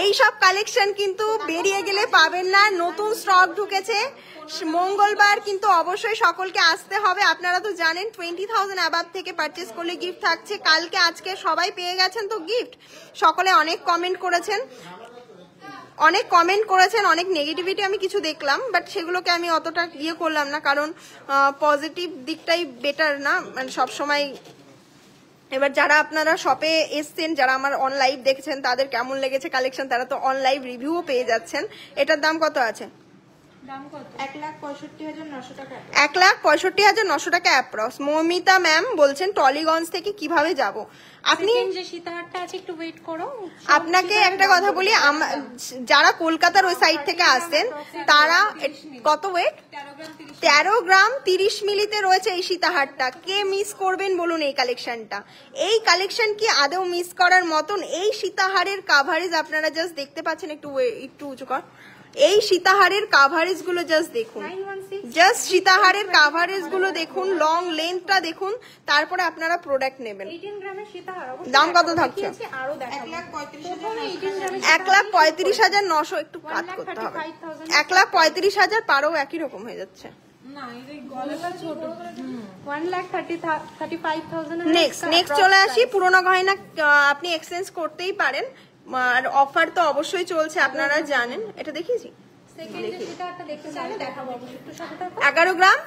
এই সব কালেকশন কিন্তু বেরিয়ে গেলে পাবেন না, নতুন স্টক ঢুকেছে। মঙ্গলবার কিন্তু অবশ্যই সকলকে আসতে হবে। আপনারা তো জানেন 20,000 অ্যাবাভ থেকে পারচেস করলে গিফট থাকছে। কালকে আজকে সবাই পেয়ে গেছেন তো গিফট। সকলে অনেক কমেন্ট করেছেন, অনেক নেগেটিভিটি আমি কিছু দেখলাম, বাট সেগুলোকে আমি অতটা ইয়ে করলাম না, কারণ পজিটিভ দিকটাই বেটার না, মানে সবসময়। এবার যারা আপনারা শপে এসছেন, যারা আমার অন লাইভ দেখেছেন, তাদের কেমন লেগেছে কালেকশন, তারা তো অন লাইভ রিভিউও পেয়ে যাচ্ছেন। এটার দাম কত আছে? দাম কত? 1,65,900 টাকা। 1,65,900 টাকা অ্যাপ্রক্স। মৌমিতা ম্যাম বলছেন টলিগঞ্জ থেকে কিভাবে যাব। আপনি যে সীতাহারটা আছে একটু ওয়েট করো, আপনাকে একটা কথা বলি, যারা কলকাতার ওই সাইড থেকে আসছেন তারা কত ওয়েট, 13 গ্রাম 30 মিলিতে রয়েছে এই সীতাহারটা। কে মিস করবেন বলুন এই কালেকশনটা? এই কালেকশন কি আদৌ মিস করার মতন? এই সীতাহারের কাভারেজ আপনারা জাস্ট দেখতে পাচ্ছেন, একটু উঁচু কর। এই সীতাহারের কাভারেজ গুলো জাস্ট দেখুন, জাস্ট সীতাহারের কাভারেজ গুলো দেখুন, লং লেন্থটা দেখুন, তারপরে আপনারা প্রোডাক্ট নেবেন। 18 গ্রামের সীতাহার দাম কত থাকছে? আরো দেখাবো। 1,35,900। একটু কাট করতে হবে। 1,35,000 পারও একই রকম হয়ে যাচ্ছে। নেক্সট চলে আসি পুরোনো গয়না। আপনি এক্সচেঞ্জ করতেই পারেন, আর অফার তো অবশ্যই চলছে, আপনারা জানেন। এটা দেখিয়েছি 11 গ্রাম।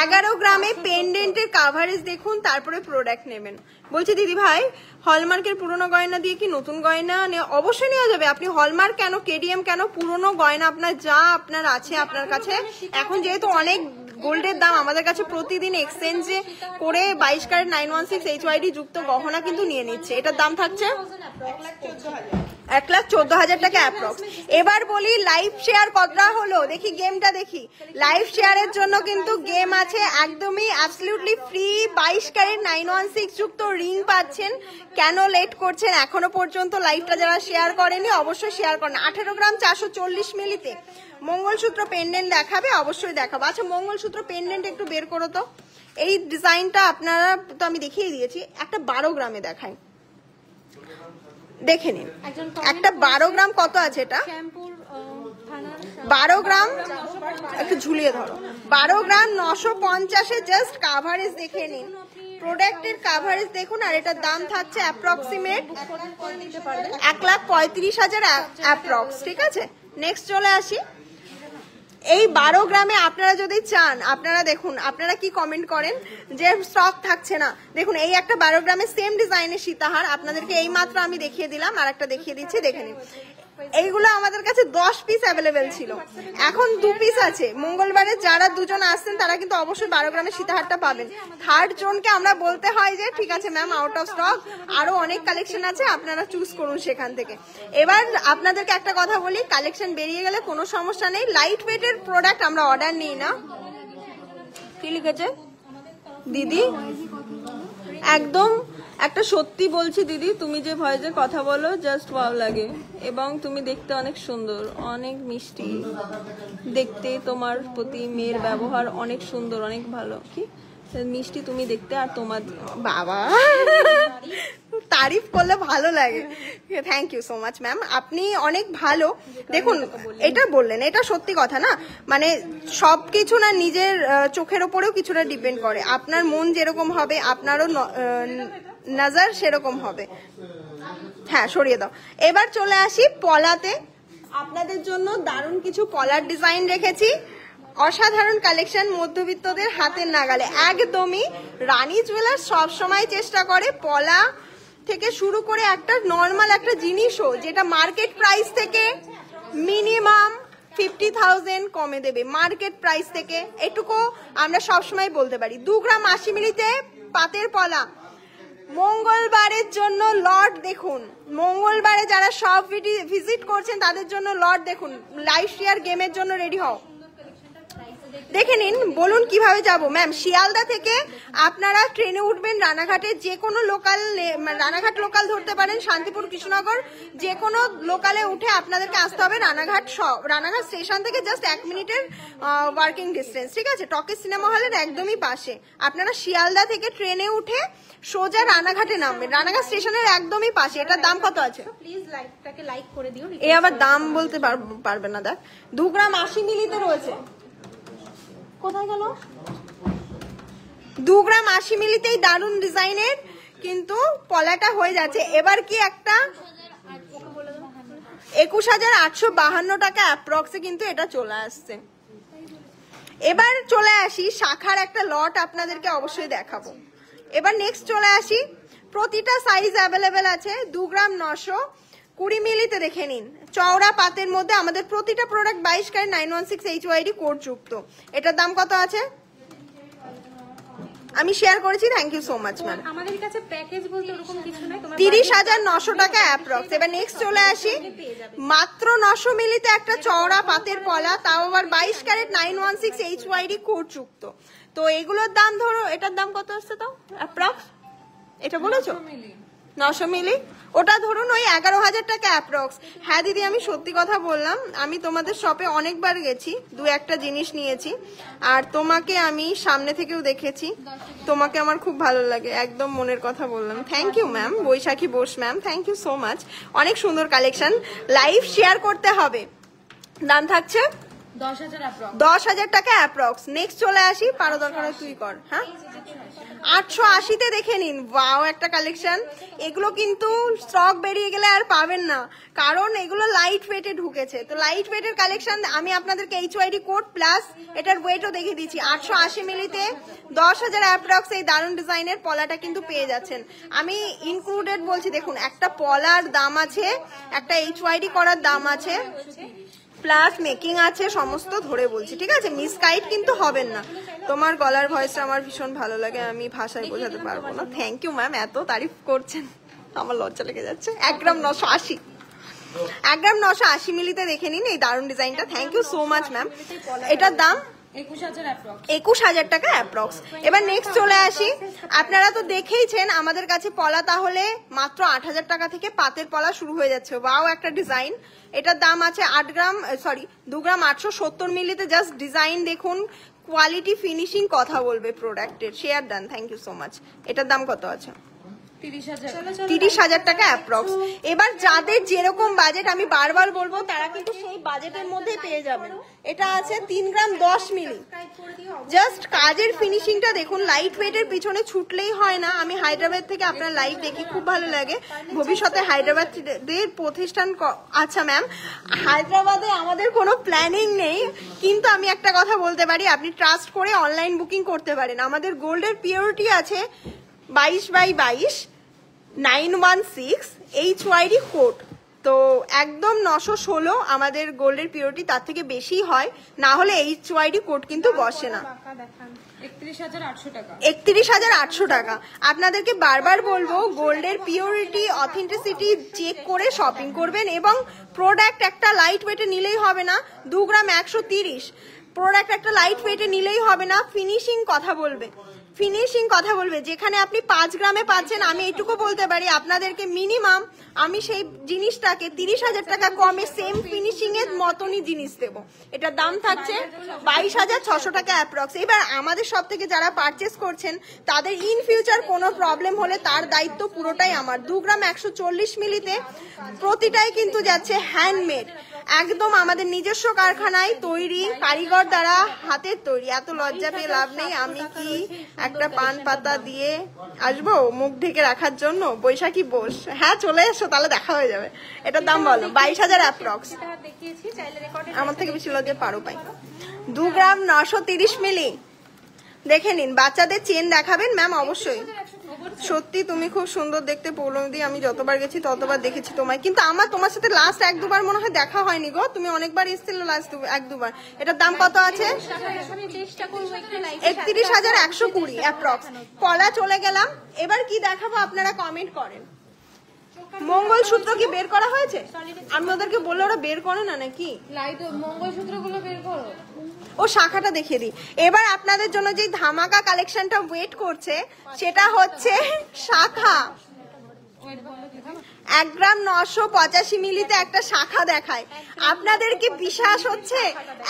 11 গ্রামে পেন্ডেন্টের কাভারেজ দেখুন, তারপরে প্রোডাক্ট নেবেন। বলছি দিদি ভাই, হলমার্কের পুরোনো গয়না দিয়ে কি নতুন গয়না অবশ্যই নেওয়া যাবে। আপনি হলমার্ক কেন, কেডিএম কেন, পুরোনো গয়না আপনার যা আপনার আছে আপনার কাছে। এখন যেহেতু অনেক গোল্ডের দাম, আমাদের কাছে প্রতিদিন এক্সচেঞ্জে করে 22 ক্যারেট 916 HYD যুক্ত গহনা কিন্তু নিয়ে নিচ্ছে। এটার দাম থাকছে 1,14,000 টাকা অ্যাপ্রক্স। এবার বলি লাইভ শেয়ার কতটা হলো, দেখি গেমটা দেখি। লাইভ শেয়ারের জন্য কিন্তু গেম আছে একদমই অ্যাবসলিউটলি ফ্রি। 22 ক্যারেট 916 যুক্ত রিং পাচ্ছেন। কেন লেট করছেন? এখনো পর্যন্ত লাইভটা যারা শেয়ার করেনি অবশ্যই শেয়ার করেন। 18 গ্রাম 440 মিলিতে মঙ্গলসূত্র পেন্ডেন্ট দেখাবে, অবশ্যই দেখাবো। আচ্ছা মঙ্গলসূত্র পেন্ডেন্ট একটু বের করো তো। এই ডিজাইনটা আপনারা তো আমি দেখিয়ে দিয়েছি, একটা 12 গ্রামে দেখাই, দেখে নিন। একটা 12 গ্রাম কত আছে? এটা 12 গ্রাম, একটু ঝুলিয়ে ধরো। 12 গ্রাম 950 জাস্ট কাভারেজ দেখে নিন, প্রোডাক্টের কাভারেজ দেখুন। আর এটার দাম থাকছে অ্যাপ্রক্সিমেট 1,35,000 অ্যাপ্রক্স। ঠিক আছে, নেক্সট চলে আসি। এই 12 গ্রামে আপনারা যদি চান, আপনারা দেখুন, আপনারা কি কমেন্ট করেন যে স্টক থাকছে না। দেখুন এই একটা 12 গ্রামের সেম ডিজাইনের সীতাহার আপনাদেরকে এই মাত্র আমি দেখিয়ে দিলাম, আর একটা দেখিয়ে দিচ্ছি, দেখে নিন। এইগুলো আমাদের কাছে 10 পিস অ্যাভেলেবেল ছিল, এখন 2 পিস আছে। মঙ্গলবারে যারা দুজন আসছেন তারা কিন্তু অবশ্যই 12 গ্রামের সীতাহারটা পাবেন। থার্ড জনকে আমরা বলতে হয় যে ঠিক আছে ম্যাম আউট অফ স্টক, আরো অনেক কালেকশন আছে, আপনারা চুজ করুন সেখান থেকে। এবার আপনাদেরকে একটা কথা বলি, কালেকশন বেরিয়ে গেলে কোনো সমস্যা নেই, লাইট ওয়েটের প্রোডাক্ট আমরা অর্ডার নিই না। কি লিখেছে দিদি? একদম একটা সত্যি বলছি দিদি, তুমি যে ভয়েসে কথা বলো জাস্ট ওয়াও লাগে, এবং তুমি দেখতে অনেক সুন্দর, অনেক মিষ্টি দেখতে, তোমার প্রতি মেয়ের ব্যবহার অনেক সুন্দর, অনেক ভালো। কি মিষ্টি তুমি দেখতে, আর তোমার বাবা তারিফ করলে ভালো লাগে। Thank you so much ma'am, আপনি অনেক ভালো। দেখুন এটা বললেন, এটা সত্যি কথা না, মানে সবকিছু না নিজের চোখের ওপরেও কিছুটা ডিপেন্ড করে। আপনার মন যেরকম হবে আপনারও নজর সেরকম হবে। হ্যাঁ সরিয়ে দাও। এবার চলে আসি পলাতে। আপনাদের জন্য দারুণ কিছু পলার ডিজাইন রেখেছি, অসাধারণ কালেকশন, মধ্যবিত্তদের হাতের নাগালে একদমই। রানী জুয়েলার্স সবসময় চেষ্টা করে পলা থেকে শুরু করে একটা নর্মাল একটা জিনিসও যেটা মার্কেট প্রাইস থেকে মিনিমাম 50,000 কমে দেবে, মার্কেট প্রাইস থেকে, এটুকু আমরা সবসময় বলতে পারি। 2 গ্রাম 80 মিলিতে পাতের পলা। মঙ্গলবারের জন্য লট দেখুন, মঙ্গলবারে যারা সব ভিজিট করছেন তাদের জন্য লট দেখুন। লাইভ শেয়ার গেমের জন্য রেডি হও, দেখে নিন। বলুন কিভাবে যাব ম্যাম? শিয়ালদা থেকে আপনারা ট্রেনে উঠবেন, রানাঘাটে যে কোনো লোকাল, রানাঘাট লোকাল ধরতে পারেন, শান্তিপুর কৃষ্ণনগর যে কোনো লোকালে উঠে আপনাদেরকে আসতে হবে রানাঘাট স্টেশন থেকে জাস্ট 1 মিনিটের ওয়ার্কিং ডিস্টেন্স। ঠিক আছে, টকিজ সিনেমা হলের একদমই পাশে। আপনারা শিয়ালদা থেকে ট্রেনে উঠে সোজা রানাঘাটে নামবেন, রানাঘাট স্টেশনের একদমই পাশে। এটার দাম কত আছে? প্লিজ লাইকটাকে লাইক করে দিও। এ আবার দাম বলতে পারবে না। দেখ 2 গ্রাম 80 মিলিতে রয়েছে, কোথায় গেল? 2 গ্রাম 80 মিলিতেই দারুণ ডিজাইনের কিন্তু পলাটা হয়ে যাচ্ছে। এবার কি একটা 21,852 টাকা অ্যাপ্রক্সে কিন্তু এটা চলে আসছে। এবার চলে আসি শাখার একটা লট আপনাদেরকে অবশ্যই দেখাবো। এবার নেক্সট চলে আসি, প্রতিটা সাইজ অ্যাভেলেবেল আছে। 2 গ্রাম 900, 20 মিলিতে দেখে নিন, চওড়া পাতের মধ্যে আমাদের প্রতিটা প্রোডাক্ট 22 ক্যারেট 916 HYD কোড যুক্ত। এটার দাম কত আছে আমি শেয়ার করেছি, thank you so much ma'am. আমাদের কাছে প্যাকেজ বলতে ওরকম কিছু নাই, তোমার 30,900 টাকা অ্যাপ্রক্স। এবার নেক্সট চলে আসি, মাত্র 900 মিলিতে একটা চওড়া পাতের পলা, তাও আবার 22 ক্যারেট 916 HYD কোড যুক্ত। তো এগুলোর দাম ধরো, এটার দাম কত আসছে তাও অ্যাপ্রক্স, এটা বলেছো 900 মিলি, ওটা ধরুন ওই 11,000 টাকা অ্যাপ্রক্স। হ্যাঁ দিদি আমি সত্যি কথা বললাম, আমি তোমাদের শপে অনেকবার গেছি, দু একটা জিনিস নিয়েছি, আর তোমাকে আমি সামনে থেকেও দেখেছি, তোমাকে আমার খুব ভালো লাগে, একদম মনের কথা বললাম। Thank you ma'am, Baishakhi Bose ma'am, thank you so much. অনেক সুন্দর কালেকশন, লাইভ শেয়ার করতে হবে। দাম থাকছে 10,000 টাকা অ্যাপ্রক্স। নেক্সট চলে আসি, পারো দরকার তুই কর। হ্যাঁ 880-তে দেখে নিন, ওয়াও একটা কালেকশন। এগুলো কিন্তু স্টক বেরিয়ে গেলে আর পাবেন না, কারণ এগুলো লাইট ওয়েটে ঢুকেছে। তো লাইট ওয়েটের কালেকশন আমি আপনাদেরকে HYD কোড প্লাস এটার ওয়েটও দেখিয়ে দিচ্ছি। 880 মিলিতে 10,000 অ্যাপ্রক্স এই দারুণ ডিজাইনের পলাটা কিন্তু পেয়ে যাচ্ছেন। আমি ইনক্লুডেড বলছি, দেখুন একটা পলার দাম আছে, একটা HYD করার দাম আছে, প্লাস মেকিং আছে, সমস্ত ধরে বলছি, ঠিক আছে? মিসগাইড কিন্তু হবেন না। তোমার গলার ভয়েসটা আমার ভীষণ ভালো লাগে, আমি ভাষায় বোঝাতে পারবো না। থ্যাংক ইউ ম্যাম, এত তারিফ করছেন, আমার লজ্জা লেগে যাচ্ছে। 1 গ্রাম 980, 1 গ্রাম 980 মিলিতে দেখে নিন এই দারুণ ডিজাইনটা। Thank you so much ma'am. এটার দাম 21,000 টাকা অ্যাপ্রক্স। এবার নেক্সট চলে আসি, আপনারা তো দেখেইছেন আমাদের কাছে পলা তাহলে মাত্র 8,000 টাকা থেকে পাতের পলা শুরু হয়ে যাচ্ছে। ওয়াও একটা ডিজাইন, এটার দাম আছে 2 গ্রাম 870 মিলিতে। জাস্ট ডিজাইন দেখুন, কোয়ালিটি ফিনিশিং কথা বলবে প্রোডাক্টের। Share done, thank you so much. এটার দাম কত আছে 30,000 টাকা অ্যাপ্রক্স। এবার যাদের যেরকম বাজেট, আমি বারবার বলবো, তারা কিন্তু সেই বাজেটের মধ্যে পেয়ে যাবেন। এটা আছে 3 গ্রাম 10 মিলি। জাস্ট কাজের ফিনিশিংটা দেখুন, লাইট ওয়েটের পিছনে ছুটলেই হয় না। আমি হায়দ্রাবাদ থেকে আপনার লাইভ দেখি, খুব ভালো লাগে। ভবিষ্যতে হায়দ্রাবাদের প্রতিষ্ঠান, আচ্ছা ম্যাম হায়দ্রাবাদে আমাদের কোনো প্ল্যানিং নেই, কিন্তু আমি একটা কথা বলতে পারি, আপনি ট্রাস্ট করে অনলাইন বুকিং করতে পারেন। আমাদের গোল্ডের পিওরিটি আছে 22/22 916 HYD কোড। তো একদম 916 আমাদের গোল্ডের পিওরিটি, তার থেকে বেশি হয় না হলে HYD কোড কিন্তু বসে না। 31,800 টাকা। আপনাদেরকে বারবার বলবো, গোল্ডের পিওরিটি অথেন্টিসিটি চেক করে শপিং করবেন, এবং প্রোডাক্ট একটা লাইট ওয়েটে নিলেই হবে না। 2 গ্রাম 130 প্রোডাক্ট একটা লাইট ওয়েটে নিলেই হবে না, ফিনিশিং কথা বলবে, ফিনিশিং কথা বলবে। যেখানে আপনি 5 গ্রামে পাচ্ছেন, আমি এইটুকু বলতে পারি আপনাদেরকে মিনিমাম আমি সেই জিনিসটাকে 30,000 টাকা কমে সেম ফিনিশিং এর মতনই জিনিস দেবো। এটার দাম থাকছে 22,600 টাকা অ্যাপ্রক্স। এবার আমাদের সব থেকে যারা পারচেস করছেন, তাদের ইন ফিউচার কোনো প্রবলেম হলে তার দায়িত্ব পুরোটাই আমার। 2 গ্রাম 140 মিলিতে প্রতিটাই কিন্তু যাচ্ছে হ্যান্ডমেড, একদম আমাদের নিজস্ব কারখানায় তৈরি, কারিগর দ্বারা হাতের তৈরি। এত লজ্জা পেয়ে লাভ নেই। আমি কি একটা পান পাতা দিয়ে আসবো মুখ ঢেকে রাখার জন্য? বৈশাখী বোস, হ্যাঁ চলে এসো, তাহলে দেখা হয়ে যাবে। এটার দাম বলো 22,000 অ্যাপ্রক্স। আমার থেকে বেশি লজ্জা পারো পাই। 2 গ্রাম 930 মিলি দেখে নিন। বাচ্চাদের চেন দেখাবেন ম্যাম? অবশ্যই। সত্যি তুমি খুব সুন্দর দেখতে পৌলমী, আমি যতবার গেছি ততবার দেখেছি তোমায়, কিন্তু আমার তোমার সাথে লাস্ট 1-2 মনে হয় দেখা হয়নি গো। তুমি অনেকবার এসেছিলে লাস্ট 1-2 এটার দাম কত আছে 31,120 অ্যাপ্রক্স। পলা চলে গেলাম। এবার কি দেখাবো আপনারা কমেন্ট করেন। মঙ্গলসূত্র কি বের করা হয়েছে? আমি ওদেরকে বললে ওরা বের করে না নাকি? মঙ্গলসূত্র গুলো বের করো। ও শাখাটা দেখিয়ে দিই। এবার আপনাদের জন্য যে ধামাকা কালেকশনটা ওয়েট করছে, সেটা হচ্ছে শাখা। 1 গ্রাম 985 মিলিতে একটা শাখা দেখায়। আপনাদের কি বিশ্বাস হচ্ছে?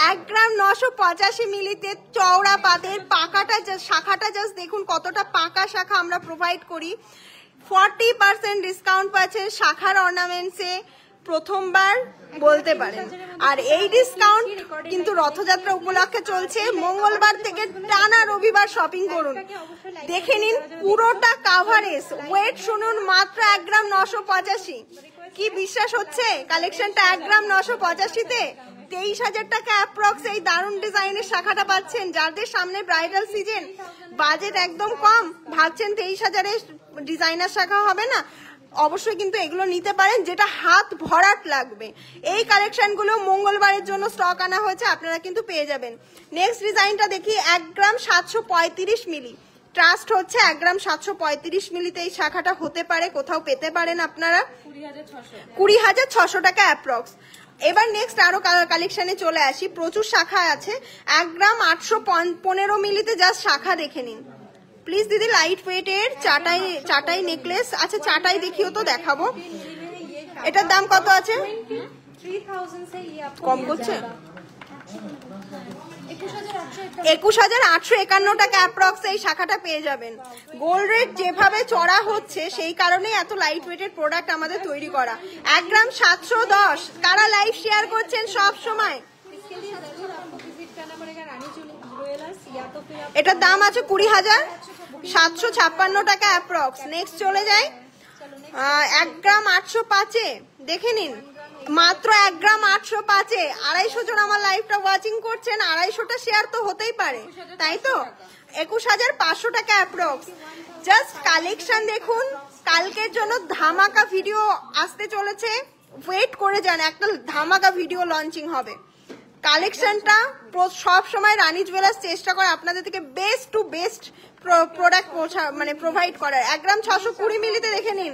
1 গ্রাম 985 মিলিতে চওড়া পাতের পাকাটা, শাখাটা জাস্ট দেখুন কতটা পাকা শাখা আমরা প্রোভাইড করি। 40% ডিসকাউন্ট পাচ্ছেন শাখার অর্নামেন্টসে, প্রথমবার বলতে পারেন। আর এই ডিসকাউন্ট কিন্তু রথযাত্রা উপলক্ষে চলছে। মঙ্গলবার থেকে টানা রবিবার শপিং করুন। দেখে নিন পুরোটা কাভারেজ। ওয়েট শুনুন, মাত্র 1 গ্রাম 985। কি বিশ্বাস হচ্ছে কালেকশনটা 1 গ্রাম 985-তে? 23,000 টাকা অ্যাপ্রক্স এই দারুণ ডিজাইনের শাখাটা পাচ্ছেন। যাদের সামনে ব্রাইডাল সিজন, বাজেট একদম কম, ভাবছেন 23,000-এ ডিজাইনার শাখা হবে না, অবশ্যই কিন্তু এগুলো নিতে পারেন, যেটা হাত ভরাট লাগবে। এই কালেকশনগুলো মঙ্গলবারের জন্য স্টক আনা হয়েছে, আপনারা কিন্তু পেয়ে যাবেন। নেক্সট ডিজাইনটা দেখি, 1 গ্রাম 735 মিলি। ট্রাস্ট হচ্ছে 1 গ্রাম 735 মিলিতে এই শাখাটা হতে পারে, কোথাও পেতে পারেন আপনারা 20,600 টাকা অ্যাপ্রক্স। এবার নেক্সট আরো কালেকশনে চলে আসি, প্রচুর শাখা আছে। 1 গ্রাম 815 মিলিতে জাস্ট শাখা দেখে নিন প্লিজ দিদি। লাইট ওয়েটের চাটাই নেকলেস। আচ্ছা চাটাই দেখিও তো দেখাবো। এটার দাম কত আছে? 3000 से ये आपको কম করছে 21,851 টাকা অ্যাপ্রক্স এই শাখাটা পেয়ে যাবেন। গোল্ড রেট যেভাবে চড়া হচ্ছে সেই কারণেই এত লাইট ওয়েটের প্রোডাক্ট আমাদের তৈরি করা। 1 গ্রাম 710। কারা লাইভ শেয়ার করছেন সব সময়? इसके लिए जरूर आपको विजिट करना पड़ेगा रानी ज्वेलर्स, या तो फिर आप এটার দাম আছে 20,756 টাকা অ্যাপ্রক্স। নেক্সট চলে যাই, 1 গ্রাম 805 দেখে নিন, মাত্র 1 গ্রাম 805। 250 জন আমার লাইভটা ওয়াচিং করছেন, 250টা শেয়ার তো হতেই পারে, তাই তো? 21,500 টাকা অ্যাপ্রক্স। জাস্ট কালেকশন দেখুন, কালকের জন্য ধামাকা ভিডিও আসতে চলেছে, ওয়েট করে যান, একটা ধামাকা ভিডিও লঞ্চিং হবে। কালেকশনটা সব সময় রানী জুয়েলার্স চেষ্টা করে আপনাদের থেকে বেস্ট টু বেস্ট প্রোডাক্ট মানে প্রোভাইড করার। 1 গ্রাম 620 মিলিতে দেখে নিন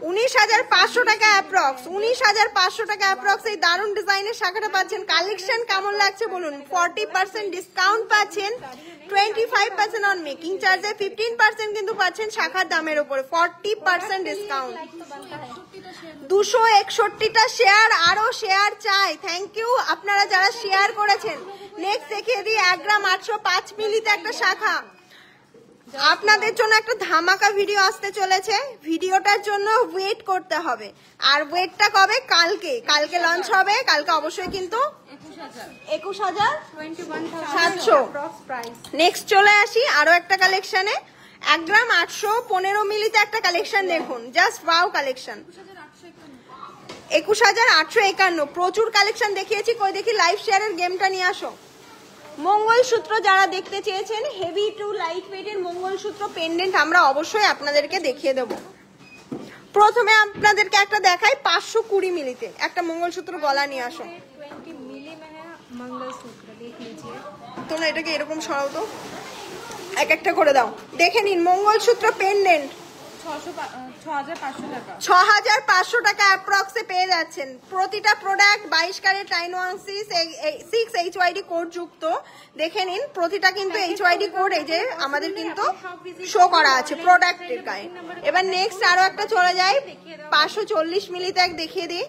19,500 টাকা অ্যাপ্রক্স। 19,500 টাকা অ্যাপ্রক্স এই দারুণ ডিজাইনের শাখাটা পাচ্ছেন। কালেকশন কেমন লাগছে বলুন? 40% ডিসকাউন্ট পাচ্ছেন, 25% অন মেকিং চার্জে, 15% কিন্তু পাচ্ছেন শাখার দামের উপরে, 40% ডিসকাউন্ট। 261টা শেয়ার, আরো শেয়ার চাই। থ্যাংক ইউ আপনারা যারা শেয়ার করেছেন। নেক্সট দেখিয়ে দিই 1 গ্রাম 805 মিলিতে একটা শাখা। আপনাদের জন্য একটা ধামাকা ভিডিও আসতে চলেছে, ভিডিওটার জন্য ওয়েট করতে হবে। আর ওয়েটটা কবে? কালকে লঞ্চ হবে। কালকে অবশ্যই কিন্তু 21,700 প্রাইস। নেক্সট চলে আসি আরো একটা কালেকশনে, 1 গ্রাম 815 মিলিতে একটা কালেকশন দেখুন, জাস্ট ওয়াও কালেকশন। 21,851। প্রচুর কালেকশন দেখিয়েছি, কই দেখি লাইভ শেয়ারের গেমটা নিয়ে আসো। মঙ্গলসূত্র যারা দেখতে চেয়েছেন, হেভি টু লাইট ওয়েটের মঙ্গলসূত্র পেন্ডেন্ট আমরা অবশ্যই আপনাদেরকে দেখিয়ে দেব। প্রথমে আপনাদেরকে একটা দেখাই 520 মিলিতে একটা মঙ্গলসূত্র গলা নিয়ে আসো। 20 मिली में है मंगलसूत्र, देख लीजिए। তোমরা এটাকে এরকম সরাও তো, এক একটা করে দাও। দেখে নিন মঙ্গলসূত্র পেন্ডেন্ট 6,500 টাকা। 6,500 টাকা অ্যাপ্রক্সে পেয়ে যাচ্ছেন। প্রতিটা প্রোডাক্ট 22 ক্যারেট 916 HYD কোড যুক্ত। দেখে নিন প্রতিটা কিন্তু HYD কোড এই যে আমাদের কিন্তু শো করা আছে প্রোডাক্টের গায়ে। এবার নেক্সট আরো একটা চলে যায়, 540 মিলিতে এক দেখিয়ে দিই।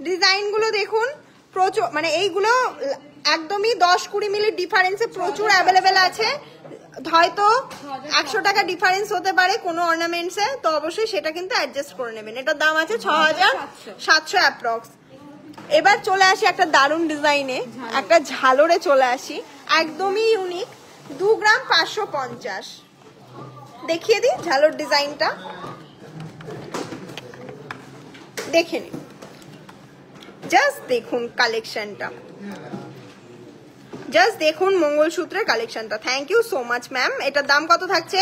ডিজাইনগুলো দেখুন, প্রচুর মানে এইগুলো একদমই 10-20 মিলি ডিফারেন্সে প্রচুর অ্যাভেলেবেল আছে। হয়তো 100 টাকা ডিফারেন্স হতে পারে কোনো অর্নামেন্টসে, তো অবশ্যই সেটা কিন্তু অ্যাডজাস্ট করে নেবেন। এটার দাম আছে 6,700 অ্যাপ্রক্স। এবার চলে আসি একটা দারুণ ডিজাইনে, একটা ঝালরে চলে আসি, একদমই ইউনিক। 2 গ্রাম 550 দেখিয়ে দিই ঝালর ডিজাইনটা, দেখে নিন। জাস্ট দেখুন কালেকশনটা, জাস্ট দেখুন মঙ্গলসূত্রের কালেকশনটা। Thank you so much ma'am. এটার দাম কত থাকছে?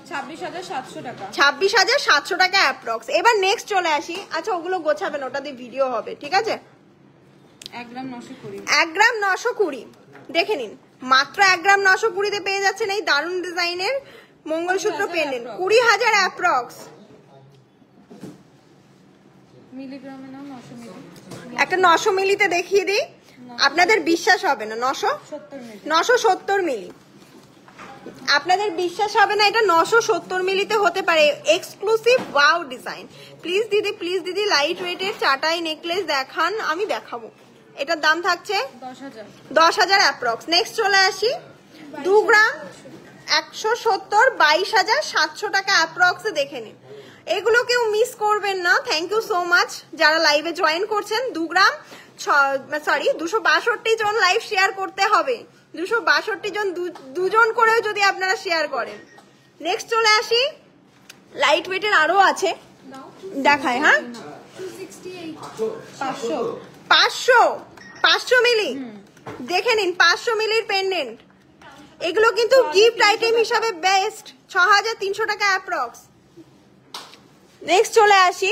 26,700 টাকা। 26,700 টাকা অ্যাপ্রক্স। এবার নেক্সট চলে আসি, আচ্ছা ওগুলো গোছাবেন, ওটা দিয়ে ভিডিও হবে, ঠিক আছে? 1 গ্রাম 920। 1 গ্রাম 920 দেখে নিন, মাত্র 1 গ্রাম 920 পেয়ে যাচ্ছেন এই দারুণ ডিজাইনের মঙ্গলসূত্র পেন্ডেন্ট। 20,000 অ্যাপ্রক্স। মিলিগ্রামে না 900 মিলি। একটা 900 মিলিতে দেখিয়ে দিই, আপনাদের বিশ্বাস হবে না। 970 মিলি, আপনাদের বিশ্বাস হবে না, এটা 970 মিলিতে হতে পারে। Exclusive wow design. প্লিজ দিদি লাইট ওয়েটের চাটাই নেকলেস দেখান, আমি দেখাবো। এটার দাম থাকছে 10,000 অ্যাপ্রক্স। নেক্সট চলে আসি 2 গ্রাম 170 22,700 টাকা অ্যাপ্রক্সে দেখে নিন। এগুলো কেউ মিস করবেন না। থ্যাংক ইউ সো মাচ যারা লাইভে জয়েন করছেন। 2 গ্রাম 262 জন লাইভ শেয়ার করতে হবে। 262 জন, দুজন করেও যদি আপনারা শেয়ার করেন। নেক্সট চলে আসি, লাইট ওয়েটের আরো আছে, দেখায়। হ্যাঁ 500 মিলি দেখে নিন, 500 মিলির পেন্ডেন্ট। এগুলো কিন্তু গিফট আইটেম হিসাবে বেস্ট। 6,300 টাকা অ্যাপ্রক্স। নেক্সট চলে আসি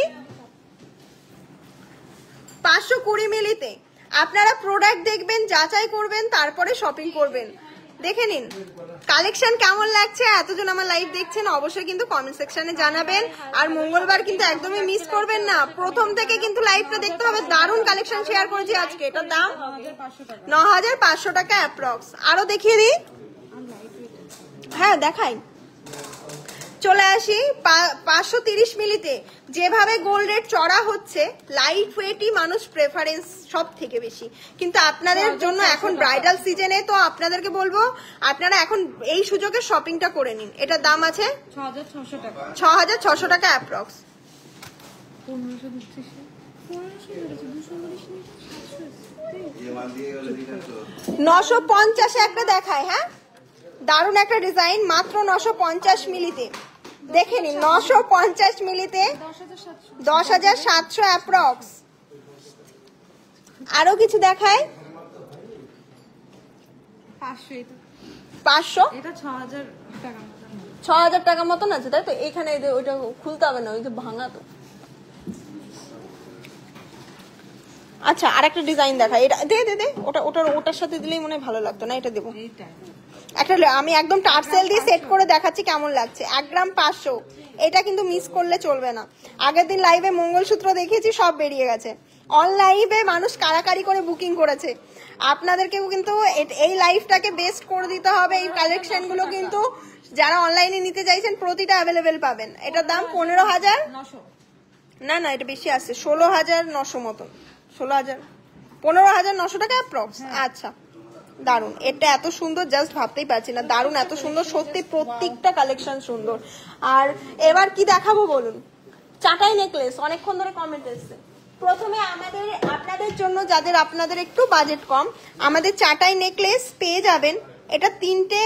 520 মিলিতে। আপনারা প্রোডাক্ট দেখবেন, যাচাই করবেন, তারপরে শপিং করবেন। দেখে নিন কালেকশন কেমন লাগছে। এতজন আমার লাইভ দেখছেন, অবশ্যই কিন্তু কমেন্ট সেকশনে জানাবেন। আর মঙ্গলবার কিন্তু একদমই মিস করবেন না, প্রথম থেকে কিন্তু লাইভটা দেখতে হবে। দারুণ কালেকশন শেয়ার করেছি আজকে। এটার দাম 9500 টাকা অ্যাপ্রক্স। আরো দেখিয়ে দিই, হ্যাঁ দেখাই। চলে আসি 530 মিলিতে। যেভাবে গোল্ড রেট চড়া হচ্ছে, লাইট ওয়েটই মানুষ প্রেফারেন্স সব থেকে বেশি। কিন্তু আপনাদের জন্য এখন ব্রাইডাল সিজনে তো আপনাদেরকে বলবো আপনারা এখন এই সুযোগে শপিংটা করে নিন। এটার দাম আছে 6600 টাকা অ্যাপ্রক্স। 950 একটা দেখায়, হ্যাঁ দারুণ একটা ডিজাইন, মাত্র 950 মিলিতে। দেখে নিন 950 মিলিতে 10700 অ্যাপ্রক্স। আরো কিছু দেখায় 500, এটা 6000 টাকা 6000 টাকা মতন আছে, তাই তো? এখানে ওইটা খুলতে হবে না, ওই যে ভাঙা তো। আচ্ছা আরেকটা ডিজাইন দেখায়, এটা দে দে দে, ওটার সাথে দিলেই মনে হয় ভালো লাগতো না, এটা দেবো। একটা আমি একদম টার্সেল দিয়ে সেট করে দেখাচ্ছি কেমন লাগছে। 1 গ্রাম 500, এটা কিন্তু মিস করলে চলবে না। আগের দিন লাইভে মঙ্গলসূত্র দেখিয়েছি, সব বেরিয়ে গেছে। অনলাইনে মানুষ কারাকারি করে বুকিং করেছে, আপনাদেরকেও কিন্তু এই লাইভটাকে বেস্ট করে দিতে হবে। এই কালেকশন গুলো কিন্তু যারা অনলাইনে নিতে চাইছেন প্রতিটা অ্যাভেলেবেল পাবেন। এটার দাম 15000, না না এটা বেশি আসছে, 16900 মতন, 15900 টাকা অ্যাপ্রক্স। আচ্ছা দারুন, এটা এত সুন্দর জাস্ট ভাবতেই পারছি না, দারুন এত সুন্দর, সত্যি প্রত্যেকটা কালেকশন সুন্দর। আর এবার কি দেখাবো বলুন? চাটাই নেকলেস, অনেকক্ষণ ধরে কমেন্ট এসছে। প্রথমে আপনাদের জন্য যাদের আপনাদের একটু বাজেট কম, আমাদের চাটাই নেকলেস পেয়ে যাবেন। এটা 3টে